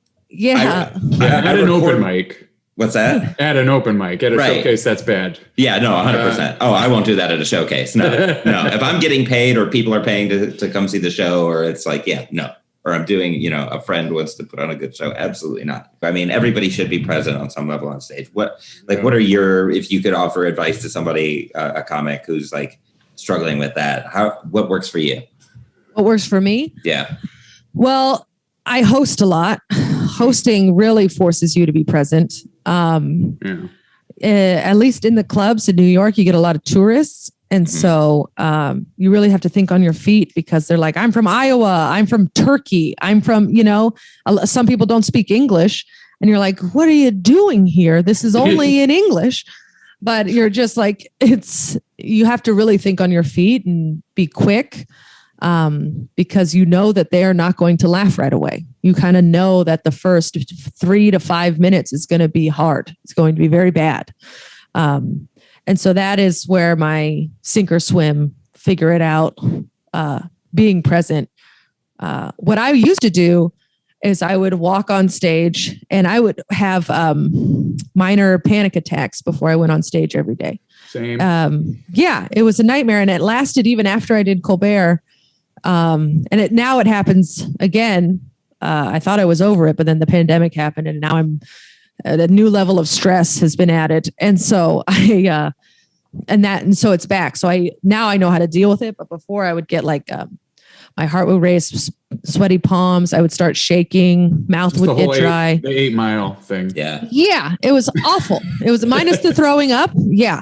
open mic. What's that? At an open mic, at a showcase, that's bad. Yeah, no, 100%. I won't do that at a showcase. No. If I'm getting paid or people are paying to come see the show, or it's like, no. Or I'm doing, a friend wants to put on a good show. Absolutely not. I mean, everybody should be present on some level on stage. What are if you could offer advice to somebody, a comic who's like struggling with that, what works for you? What works for me? Yeah. Well, I host a lot. Hosting really forces you to be present. at least in the clubs in New York, you get a lot of tourists. And so you really have to think on your feet because they're like, I'm from Iowa. I'm from Turkey. I'm from, some people don't speak English. And you're like, what are you doing here? This is only in English. But you're just like, you have to really think on your feet and be quick because you know that they are not going to laugh right away. You kind of know that the first 3 to 5 minutes is going to be hard. It's going to be very bad. And so that is where my sink or swim, figure it out, being present. What I used to do is I would walk on stage and I would have minor panic attacks before I went on stage every day. Same. Yeah, it was a nightmare. And it lasted even after I did Colbert. And now it happens again. I thought I was over it, but then the pandemic happened and now I'm a new level of stress has been added. And so so it's back. So now I know how to deal with it. But before I would get like, my heart would race, sweaty palms. I would start shaking, mouth would get dry. The 8 Mile thing. Yeah. Yeah. It was awful. It was minus the throwing up. Yeah.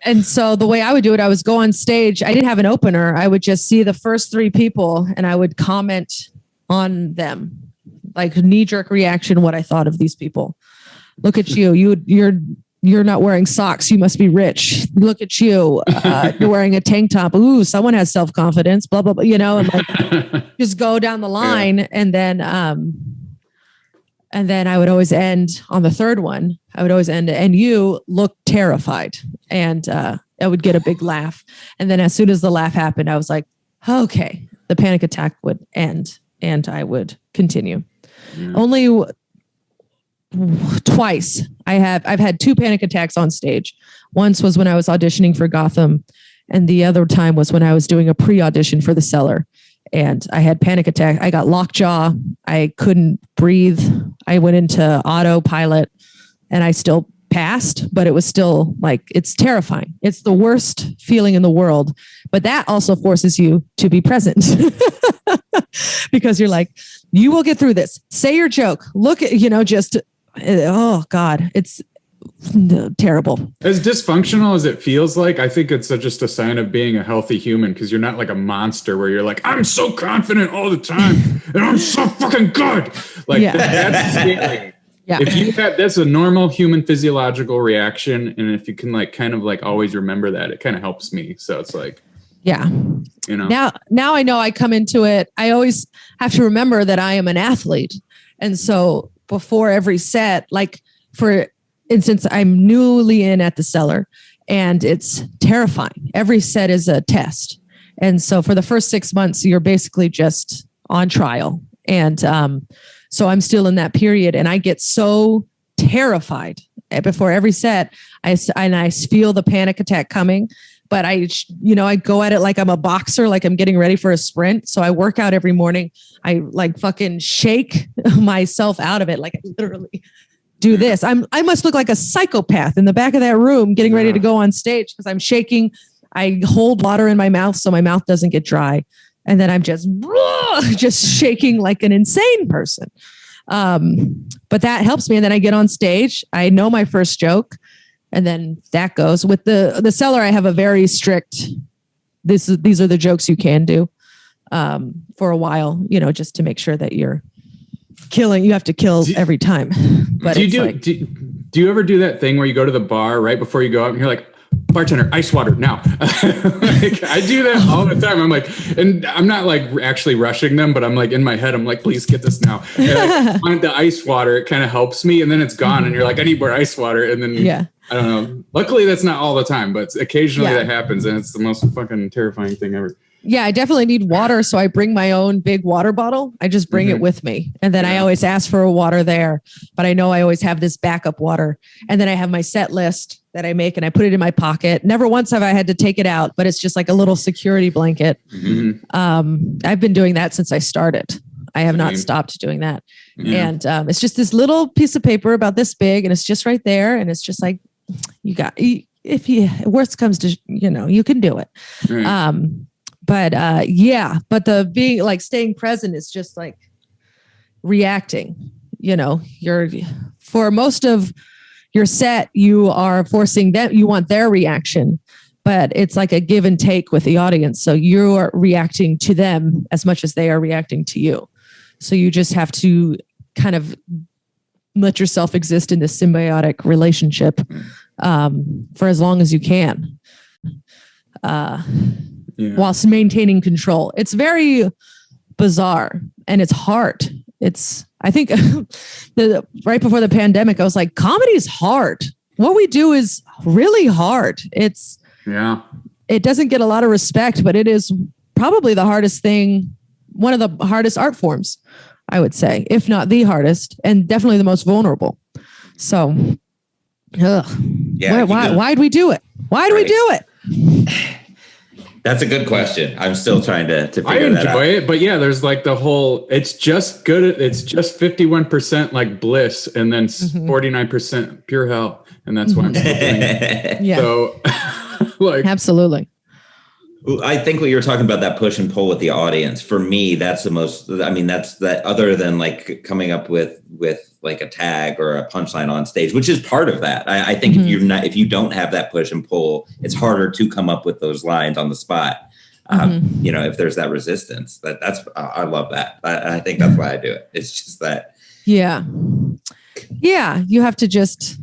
And so the way I would do it, I was go on stage. I didn't have an opener. I would just see the first 3 people and I would comment on them. Like knee-jerk reaction, what I thought of these people. Look at you. You're not wearing socks. You must be rich. Look at you. You're wearing a tank top. Ooh, someone has self-confidence, blah, blah, blah, and like just go down the line. Yeah. And then I would always end on the third one. I would always end, and you look terrified. And I would get a big laugh. And then as soon as the laugh happened, I was like, okay, the panic attack would end and I would continue. Yeah. Only twice I've had 2 panic attacks on stage. Once was when I was auditioning for Gotham, and the other time was when I was doing a pre-audition for The Cellar, and I had panic attack. I got lockjaw. I couldn't breathe. I went into autopilot, and I still passed, but it was still like, it's terrifying. It's the worst feeling in the world, but that also forces you to be present because you're like, you will get through this. Say your joke. Look at, oh God, it's terrible. As dysfunctional as it feels like, I think it's just a sign of being a healthy human because you're not like a monster where you're like, I'm so confident all the time and I'm so fucking good. Like that's scary. Yeah. If that's a normal human physiological reaction, and if you can like kind of like always remember that, it kind of helps me. So it's like, yeah, now I know I come into it. I always have to remember that I am an athlete, and so before every set, like for instance, I'm newly in at The Cellar, and it's terrifying. Every set is a test, and so for the first 6 months, you're basically just on trial, and so I'm still in that period, and I get so terrified before every set. I feel the panic attack coming, but I go at it like I'm a boxer, like I'm getting ready for a sprint. So I work out every morning. I like fucking shake myself out of it. Like I literally do this. I must look like a psychopath in the back of that room getting ready to go on stage because I'm shaking. I hold water in my mouth so my mouth doesn't get dry. And then I'm just shaking like an insane person. But that helps me. And then I get on stage. I know my first joke. And then that goes. With the Cellar, I have a very strict, these are the jokes you can do for a while, just to make sure that you're killing. You have to kill every time. But do you ever do that thing where you go to the bar right before you go out and you're like, bartender, ice water now. Like, I do that all the time. I'm like, and I'm not like actually rushing them, but I'm like in my head, I'm like, please get this now. And I find the ice water, it kind of helps me. And then it's gone. And you're like, I need more ice water. And then I don't know. Luckily, that's not all the time, but occasionally that happens. And it's the most fucking terrifying thing ever. Yeah, I definitely need water. So I bring my own big water bottle. I just bring it with me. And then I always ask for a water there. But I know I always have this backup water. And then I have my set list that I make and I put it in my pocket. Never once have I had to take it out, but it's just like a little security blanket. Mm-hmm. I've been doing that since I started. I have not stopped doing that. Yeah. And it's just this little piece of paper about this big and it's just right there. And it's just like, worst comes to, you can do it. Right. But the being like staying present is just like reacting, you're for most of your set, you are forcing them, you want their reaction, but it's like a give and take with the audience. So you're reacting to them as much as they are reacting to you. So you just have to kind of let yourself exist in this symbiotic relationship for as long as you can, whilst maintaining control. It's very bizarre and it's hard. I think right before the pandemic, I was like, comedy is hard. What we do is really hard. It doesn't get a lot of respect, but it is probably the hardest thing, one of the hardest art forms, I would say, if not the hardest, and definitely the most vulnerable. So, why'd we do it? Why do we do it? That's a good question. I'm still trying to figure that out. I enjoy it, but yeah, there's like the whole, it's just 51% like bliss and then 49% pure hell. And that's why I'm still doing it. Yeah. So like, absolutely. I think what you're talking about, that push and pull with the audience, for me, that's the most, I mean, that's that, other than like coming up with like a tag or a punchline on stage, which is part of that. I think if you don't have that push and pull, it's harder to come up with those lines on the spot. You know, if there's that resistance, I love that. I think that's why I do it. It's just that. Yeah. You have to just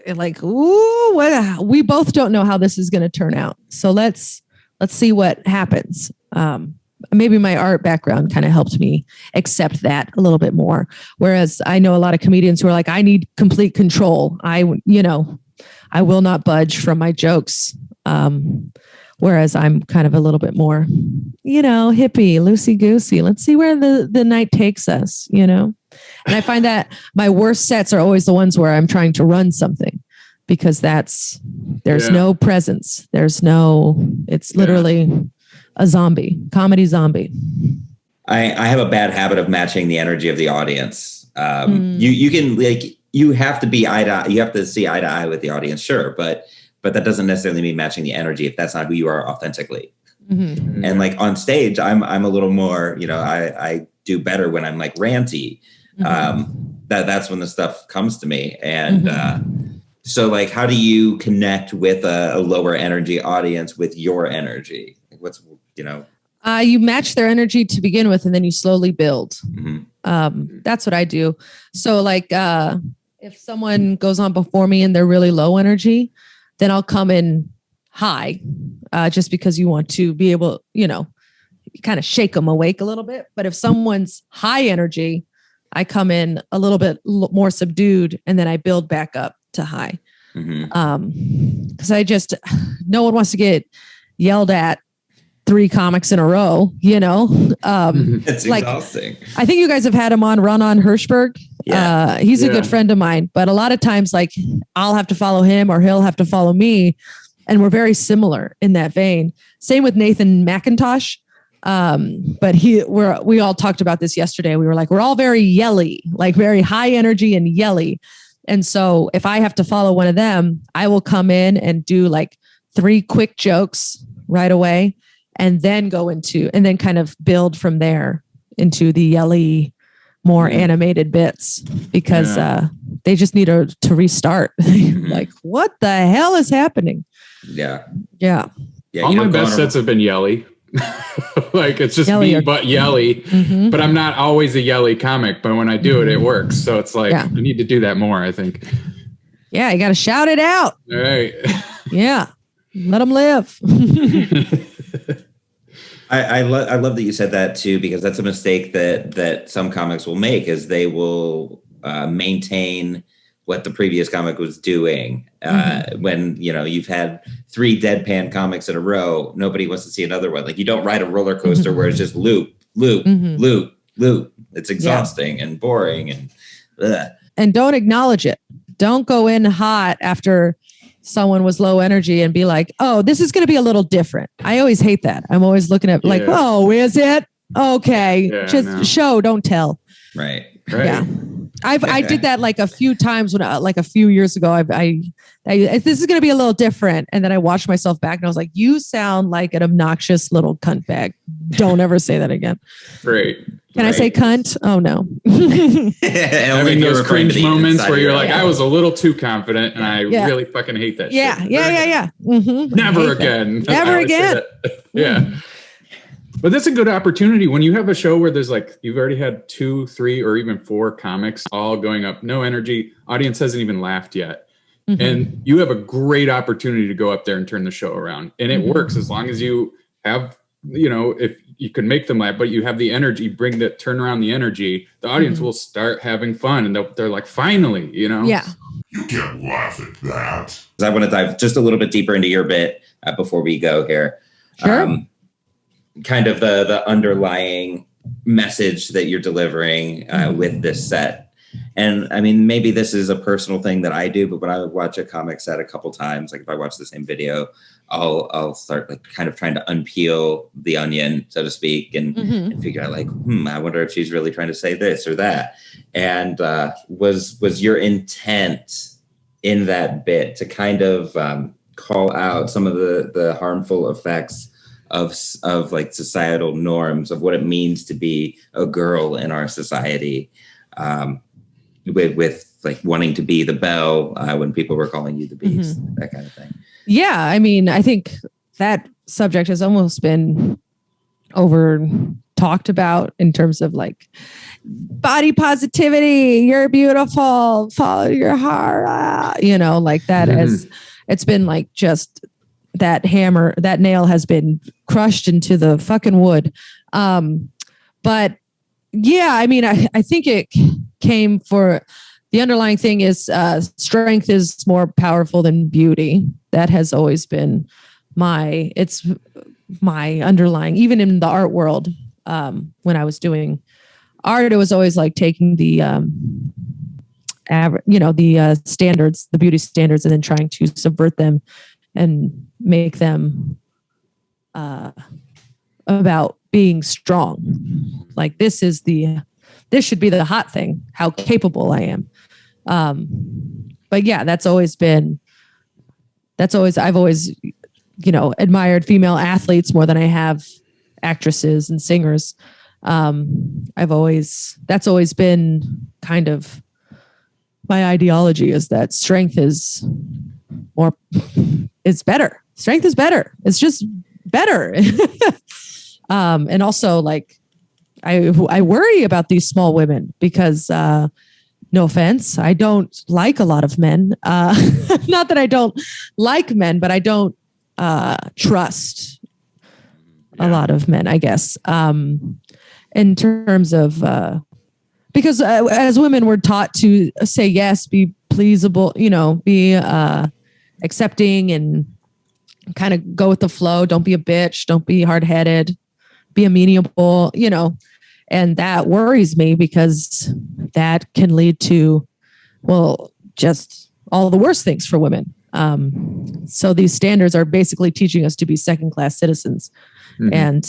like, we both don't know how this is going to turn out. So let's see what happens. Maybe my art background kind of helped me accept that a little bit more. Whereas I know a lot of comedians who are like, I need complete control. I will not budge from my jokes. Whereas I'm kind of a little bit more, hippie, loosey goosey. Let's see where the night takes us, And I find that my worst sets are always the ones where I'm trying to run something, because there's no presence. It's literally a comedy zombie. I have a bad habit of matching the energy of the audience. You can you have to be you have to see eye to eye with the audience, sure, but that doesn't necessarily mean matching the energy if that's not who you are authentically. And like on stage, I'm a little more, I do better when I'm like ranty. That's when the stuff comes to me. And so like, how do you connect with a lower energy audience with your energy? What's, you match their energy to begin with, and then you slowly build. That's what I do. So like, if someone goes on before me and they're really low energy, then I'll come in high, just because you want to be able, kind of shake them awake a little bit. But if someone's high energy, I come in a little bit more subdued, and then I build back up to high. Because no one wants to get yelled at 3 comics in a row, It's like, exhausting. I think you guys have had him on, Ron Hirschberg. He's a good friend of mine, but a lot of times, like, I'll have to follow him or he'll have to follow me. And we're very similar in that vein. Same with Nathan McIntosh. But we all talked about this yesterday. We were like, we're all very yelly, like very high energy and yelly. And so if I have to follow one of them, I will come in and do like 3 quick jokes right away, and then and then kind of build from there into the yelly, more animated bits, because they just need to restart. Like, what the hell is happening? Yeah. All my best sets have been yelly. Like, it's just me, but yelly. But I'm not always a yelly comic. But when I do it, it works. So it's like, I need to do that more, I think. Yeah, you got to shout it out. All right. Yeah. Let them live. I love that you said that too, because that's a mistake that some comics will make, is they will maintain what the previous comic was doing. When, you've had 3 deadpan comics in a row, nobody wants to see another one. Like, you don't ride a roller coaster where it's just loop, loop, loop, loop. It's exhausting and boring and don't acknowledge it. Don't go in hot after someone was low energy and be like, oh, this is going to be a little different. I always hate that. I'm always looking at like, oh, is it? Okay. Show, don't tell. Right. Right. Yeah. I did that like a few times when like a few years ago. This is going to be a little different. And then I watched myself back and I was like, you sound like an obnoxious little cunt bag. Don't ever say that again. Great. Can I say cunt? Oh no. Having those cringe moments where you're like, I was a little too confident and I really fucking hate that shit. Yeah. Mm-hmm. Never again. Never again. Yeah. But that's a good opportunity when you have a show where there's like, you've already had 2, 3, or even 4 comics all going up, no energy, audience hasn't even laughed yet. Mm-hmm. And you have a great opportunity to go up there and turn the show around. And it works as long as you have, if you can make them laugh, but you have the energy, turn around the energy, the audience will start having fun. And they're like, finally, Yeah. You can't laugh at that. I want to dive just a little bit deeper into your bit before we go here. Sure. Kind of the underlying message that you're delivering with this set. And I mean, maybe this is a personal thing that I do, but when I watch a comic set a couple times, like if I watch the same video, I'll start like kind of trying to unpeel the onion, so to speak, and figure out like, I wonder if she's really trying to say this or that. And was your intent in that bit to kind of call out some of the harmful effects of like societal norms of what it means to be a girl in our society, with like wanting to be the belle when people were calling you the beast, that kind of thing. Yeah, I mean, I think that subject has almost been over talked about in terms of like body positivity. You're beautiful. Follow your heart. Like that as it's been like just that nail has been crushed into the fucking wood. But yeah, I mean, I think it came for the underlying thing is strength is more powerful than beauty. That has always been my underlying, even in the art world. When I was doing art, it was always like taking the standards, the beauty standards, and then trying to subvert them and make them about being strong. Like this should be the hot thing, how capable I am. But yeah, I've always admired female athletes more than I have actresses and singers. That's always been kind of my ideology, is that strength is better. Strength is better. It's just better. And also like, I worry about these small women because, no offense, I don't like a lot of men. Not that I don't like men, but I don't trust a lot of men, I guess. In terms of, because as women, we're taught to say yes, be pleasable, be accepting and kind of go with the flow. Don't be a bitch. Don't be hard-headed. Be amenable, and that worries me because that can lead to, just all the worst things for women. So these standards are basically teaching us to be second-class citizens. And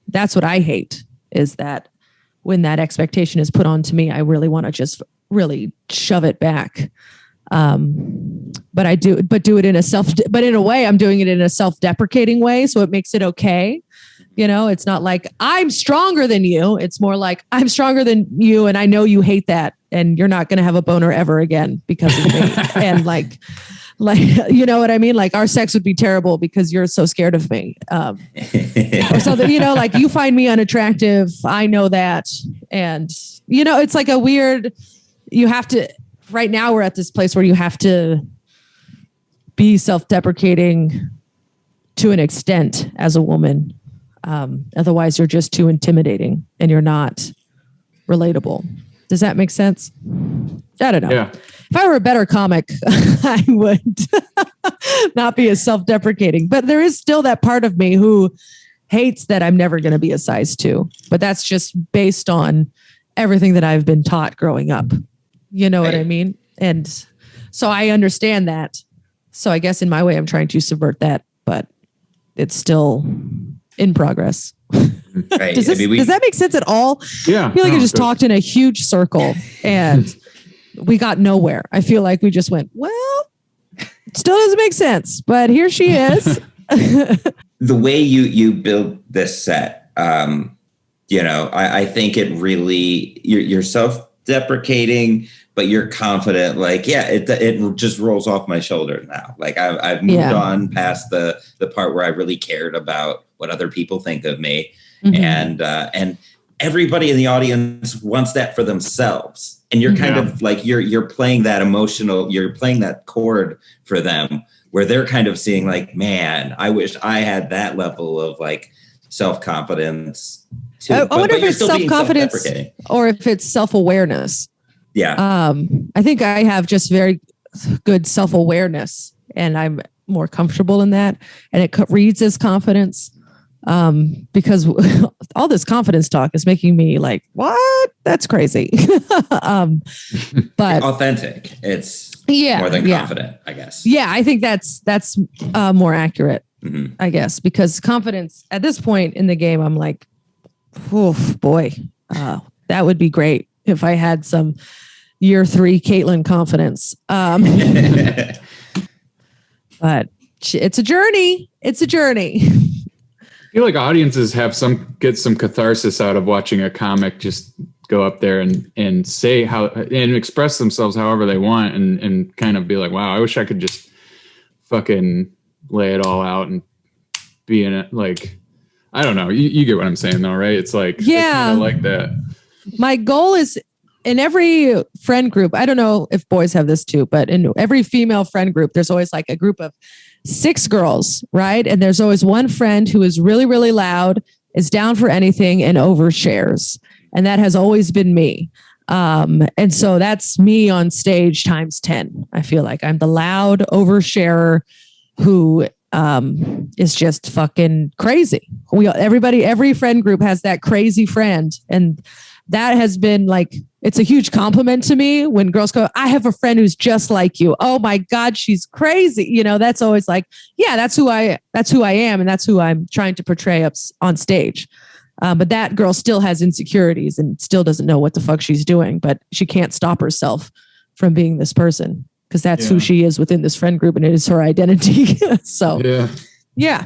that's what I hate, is that when that expectation is put on to me, I really want to just really shove it back. But do it in a way, I'm doing it in a self-deprecating way. So it makes it okay. It's not like I'm stronger than you. It's more like I'm stronger than you. And I know you hate that. And you're not going to have a boner ever again because of me. And like, you know what I mean? Like our sex would be terrible because you're so scared of me. Or something, like you find me unattractive. I know that. And, it's like a weird, right now we're at this place where you have to be self-deprecating to an extent as a woman. Otherwise you're just too intimidating and you're not relatable. Does that make sense? I don't know. Yeah. If I were a better comic, I would not be as self-deprecating, but there is still that part of me who hates that I'm never going to be a size 2, but that's just based on everything that I've been taught growing up. You know what I mean? And so I understand that. So I guess in my way, I'm trying to subvert that, but it's still in progress. Right. Does that make sense at all? Yeah. I feel like I just talked in a huge circle and we got nowhere. I feel like we just went, well, still doesn't make sense, but here she is. The way you build this set, I think it really, you're self-deprecating, but you're confident. Like, yeah, it just rolls off my shoulders now. Like I've moved on past the part where I really cared about what other people think of me. Mm-hmm. And everybody in the audience wants that for themselves. And you're kind of like, you're playing that you're playing that chord for them where they're kind of seeing like, man, I wish I had that level of like self-confidence too. I wonder if it's self-confidence or if it's self-awareness. Yeah. I think I have just very good self-awareness and I'm more comfortable in that. And it reads as confidence. Because all this confidence talk is making me like, what? That's crazy. But authentic. It's more than confident, I guess. Yeah, I think that's more accurate, I guess, because confidence at this point in the game, I'm like, oh boy, that would be great if I had some year 3 Caitlin confidence. But it's a journey. It's a journey. I feel like audiences get some catharsis out of watching a comic just go up there and say and express themselves however they want and kind of be like, wow, I wish I could just fucking lay it all out and be in it. Like, I don't know. You get what I'm saying though, right? It's like, yeah, it's like that. My goal is in every friend group. I don't know if boys have this too, but in every female friend group, there's always like a group of 6 girls, right? And there's always one friend who is really, really loud, is down for anything and overshares. And that has always been me. And so that's me on stage times 10. I feel like I'm the loud oversharer who is just fucking crazy. Every friend group has that crazy friend. And that has been like, it's a huge compliment to me when girls go, I have a friend who's just like you. Oh my God, she's crazy. You know, that's always like, yeah, that's who I am. And that's who I'm trying to portray up on stage. But that girl still has insecurities and still doesn't know what the fuck she's doing, but she can't stop herself from being this person because that's who she is within this friend group and it is her identity. So, yeah.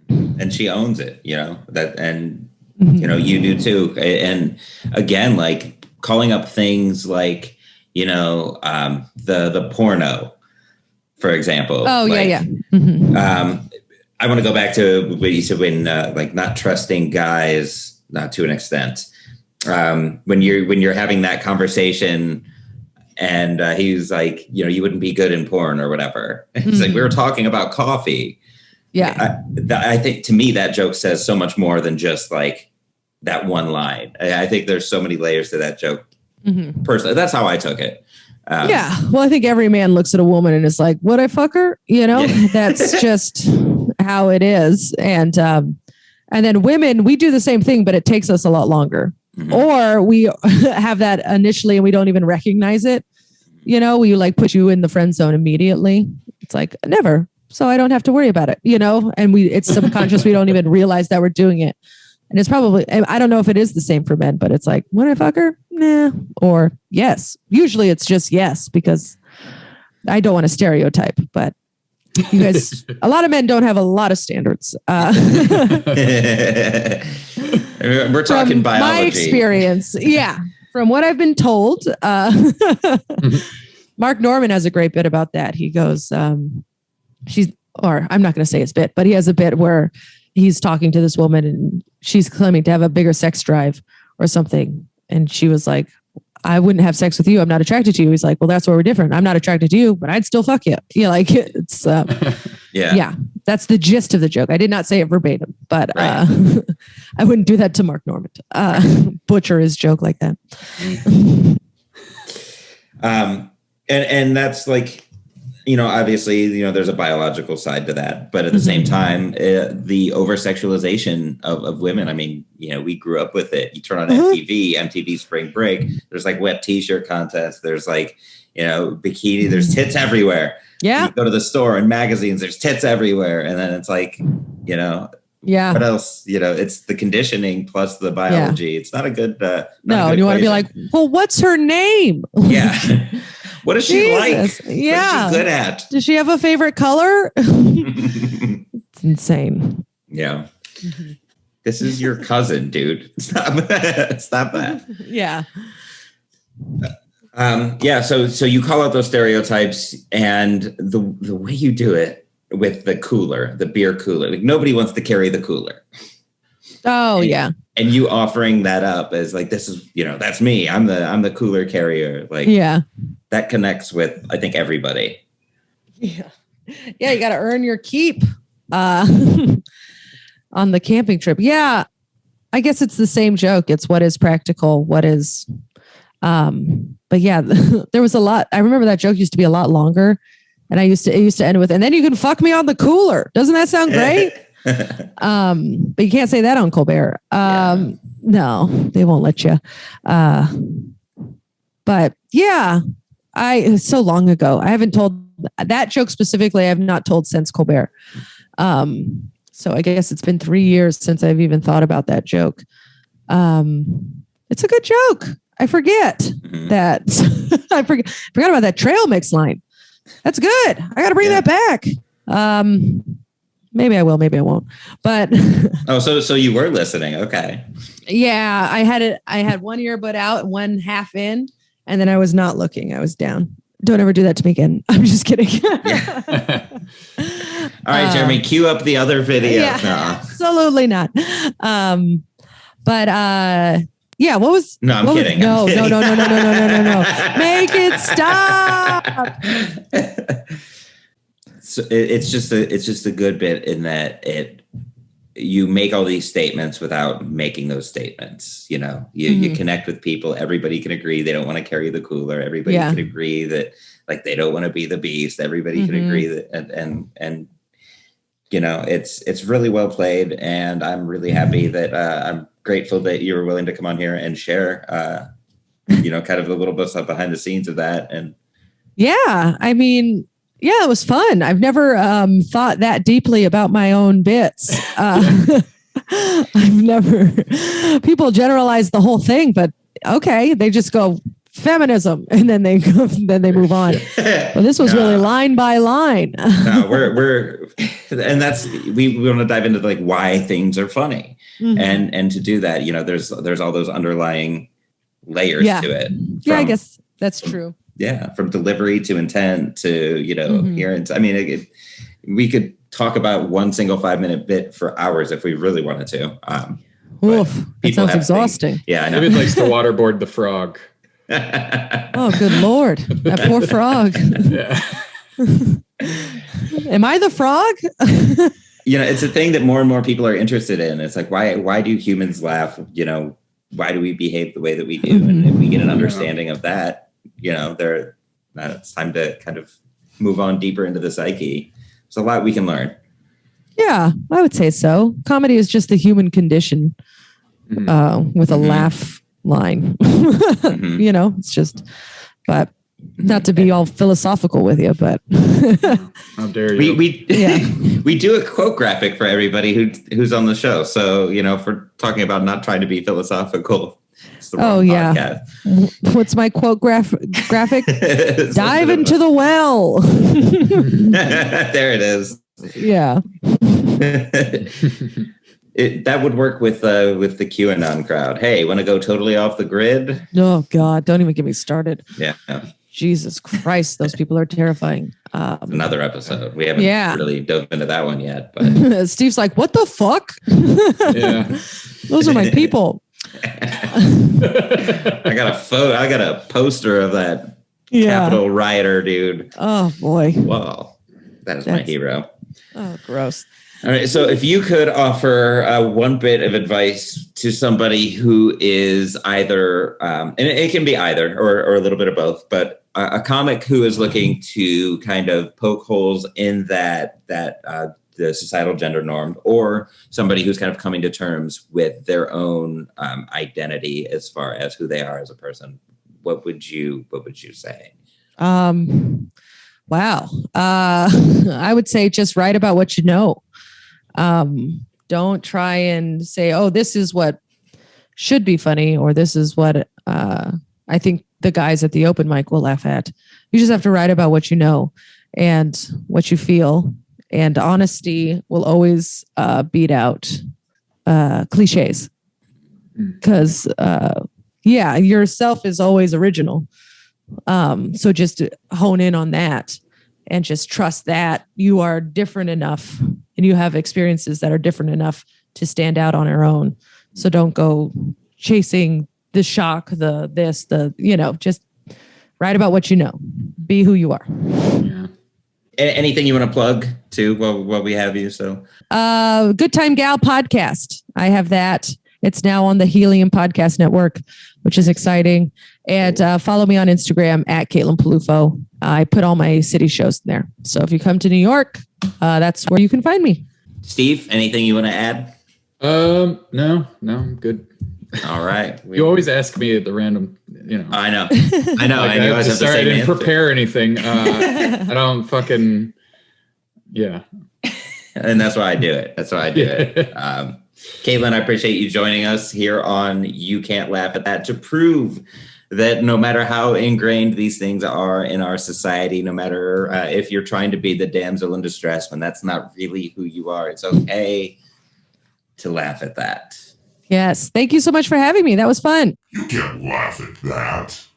And she owns it, you do too. And again, like, calling up things like, the porno, for example. Oh, like, yeah. Mm-hmm. I want to go back to what you said when, like, not trusting guys, not to an extent. When you're having that conversation and he's like, you wouldn't be good in porn or whatever. It's like, we were talking about coffee. Yeah. I think to me, that joke says so much more than just like that one line. I think there's so many layers to that joke. Personally, that's how I took it. Yeah. Well, I think every man looks at a woman and is like, would I fuck her? That's just how it is. And then women, we do the same thing, but it takes us a lot longer. Or we have that initially and we don't even recognize it. We like put you in the friend zone immediately. It's like, never. So I don't have to worry about it, and it's subconscious. We don't even realize that we're doing it. And it's probably, I don't know if it is the same for men, but it's like, would I fuck her? Nah. Or yes. Usually it's just yes, because I don't want to stereotype, but you guys, a lot of men don't have a lot of standards. We're talking biology. My experience. Yeah. From what I've been told, Mark Norman has a great bit about that. He goes, I'm not going to say his bit, but he has a bit where he's talking to this woman and she's claiming to have a bigger sex drive or something. And she was like, I wouldn't have sex with you. I'm not attracted to you. He's like, well, that's where we're different. I'm not attracted to you, but I'd still fuck you. Like it's, yeah, that's the gist of the joke. I did not say it verbatim, but I wouldn't do that to Mark Norman. Butcher his joke like that. And that's like, obviously, there's a biological side to that, but at the same time, the over-sexualization of women, I mean, we grew up with it. You turn on MTV Spring Break, there's like wet t-shirt contests. There's like, bikini, there's tits everywhere. Yeah. You go to the store and magazines, there's tits everywhere. And then it's like, Yeah. What else? It's the conditioning plus the biology. It's not a good. No, and you want to be like, well, what's her name? Yeah. What does she like? Yeah. What is she good at? Does she have a favorite color? It's insane. Yeah. Mm-hmm. This is your cousin, dude. Stop that. Yeah. So you call out those stereotypes, and the way you do it with the beer cooler, like nobody wants to carry the cooler. Oh, yeah. And you offering that up as like, this is, that's me. I'm the cooler carrier. Like, yeah, that connects with, I think, everybody. Yeah. Yeah. You got to earn your keep on the camping trip. Yeah. I guess it's the same joke. It's what is practical, what is, but yeah, there was a lot. I remember that joke used to be a lot longer, and it used to end with, and then you can fuck me on the cooler. Doesn't that sound great? But you can't say that on Colbert. No, they won't let you. But yeah, it's so long ago. I haven't told that joke specifically. I have not told since Colbert. So I guess it's been 3 years since I've even thought about that joke. It's a good joke. I forget that. I forgot about that trail mix line. That's good. I got to bring that back. Maybe I will, maybe I won't. But so you were listening. Okay. Yeah, I had one earbud out, one half in, and then I was not looking. I was down. Don't ever do that to me again. I'm just kidding. Yeah. All right, Jeremy, cue up the other video. Yeah, absolutely not. Yeah, what was? No, I'm kidding. No. Make it stop. So it's just a good bit in that you make all these statements without making those statements. You connect with people. Everybody can agree they don't want to carry the cooler. Everybody can agree that like they don't want to be the beast. Everybody can agree that and it's really well played, and I'm really happy that I'm grateful that you were willing to come on here and share kind of a little bit of behind the scenes of that. And yeah, I mean, yeah, it was fun. I've never thought that deeply about my own bits. I've never, people generalize the whole thing, but okay, they just go feminism and then they move on. Well, this was really line by line. No, and that's, we want to dive into like why things are funny. And to do that, there's all those underlying layers to it. I guess that's true. Yeah, from delivery to intent to, appearance. I mean, we could talk about one single 5-minute bit for hours if we really wanted to. Oof, that sounds exhausting. Yeah, I know. David likes to waterboard the frog. Oh, good Lord. That poor frog. Yeah. Am I the frog? It's a thing that more and more people are interested in. It's like, why do humans laugh? Why do we behave the way that we do? And if we get an understanding of that, it's time to kind of move on deeper into the psyche. There's a lot we can learn. Yeah, I would say so. Comedy is just the human condition with a laugh line. It's just, but not to be all philosophical with you, but how dare you? We do a quote graphic for everybody who's on the show. So, if we're talking about not trying to be philosophical, it's the wrong podcast. What's my quote graphic? Dive into the well. There it is. Yeah. That would work with the QAnon crowd. Hey, want to go totally off the grid? Oh God, don't even get me started. Yeah. Jesus Christ, those people are terrifying. Another episode. We haven't really dove into that one yet. But Steve's like, what the fuck? Yeah. Those are my people. I got a poster of that Capitol rioter, dude. Oh boy. Wow. That's my hero. Oh, gross. All right. So if you could offer one bit of advice to somebody who is either, and it can be either or a little bit of both, but a comic who is looking to kind of poke holes in that the societal gender norm, or somebody who's kind of coming to terms with their own identity as far as who they are as a person, what would you say? Wow. I would say just write about what you know. Don't try and say, oh, this is what should be funny, or this is what I think the guys at the open mic will laugh at. You just have to write about what you know and what you feel. And honesty will always beat out cliches. Because, yourself is always original. So just hone in on that and just trust that you are different enough and you have experiences that are different enough to stand out on your own. So don't go chasing the shock, just write about what you know. Be who you are. Yeah. Anything you want to plug too while we have you? So, Good Time Gal podcast. I have that. It's now on the Helium Podcast Network, which is exciting. And follow me on Instagram at Caitlin Peluffo. I put all my city shows in there. So if you come to New York, that's where you can find me. Steve, anything you want to add? No, I'm good. All right. You always ask me at the random, I know. Like And you always have the I same didn't answer. prepare anything. I don't fucking, yeah. And that's why I do it. Caitlin, I appreciate you joining us here on You Can't Laugh at That to prove that no matter how ingrained these things are in our society, no matter if you're trying to be the damsel in distress when that's not really who you are, it's okay to laugh at that. Yes. Thank you so much for having me. That was fun. You can't laugh at that.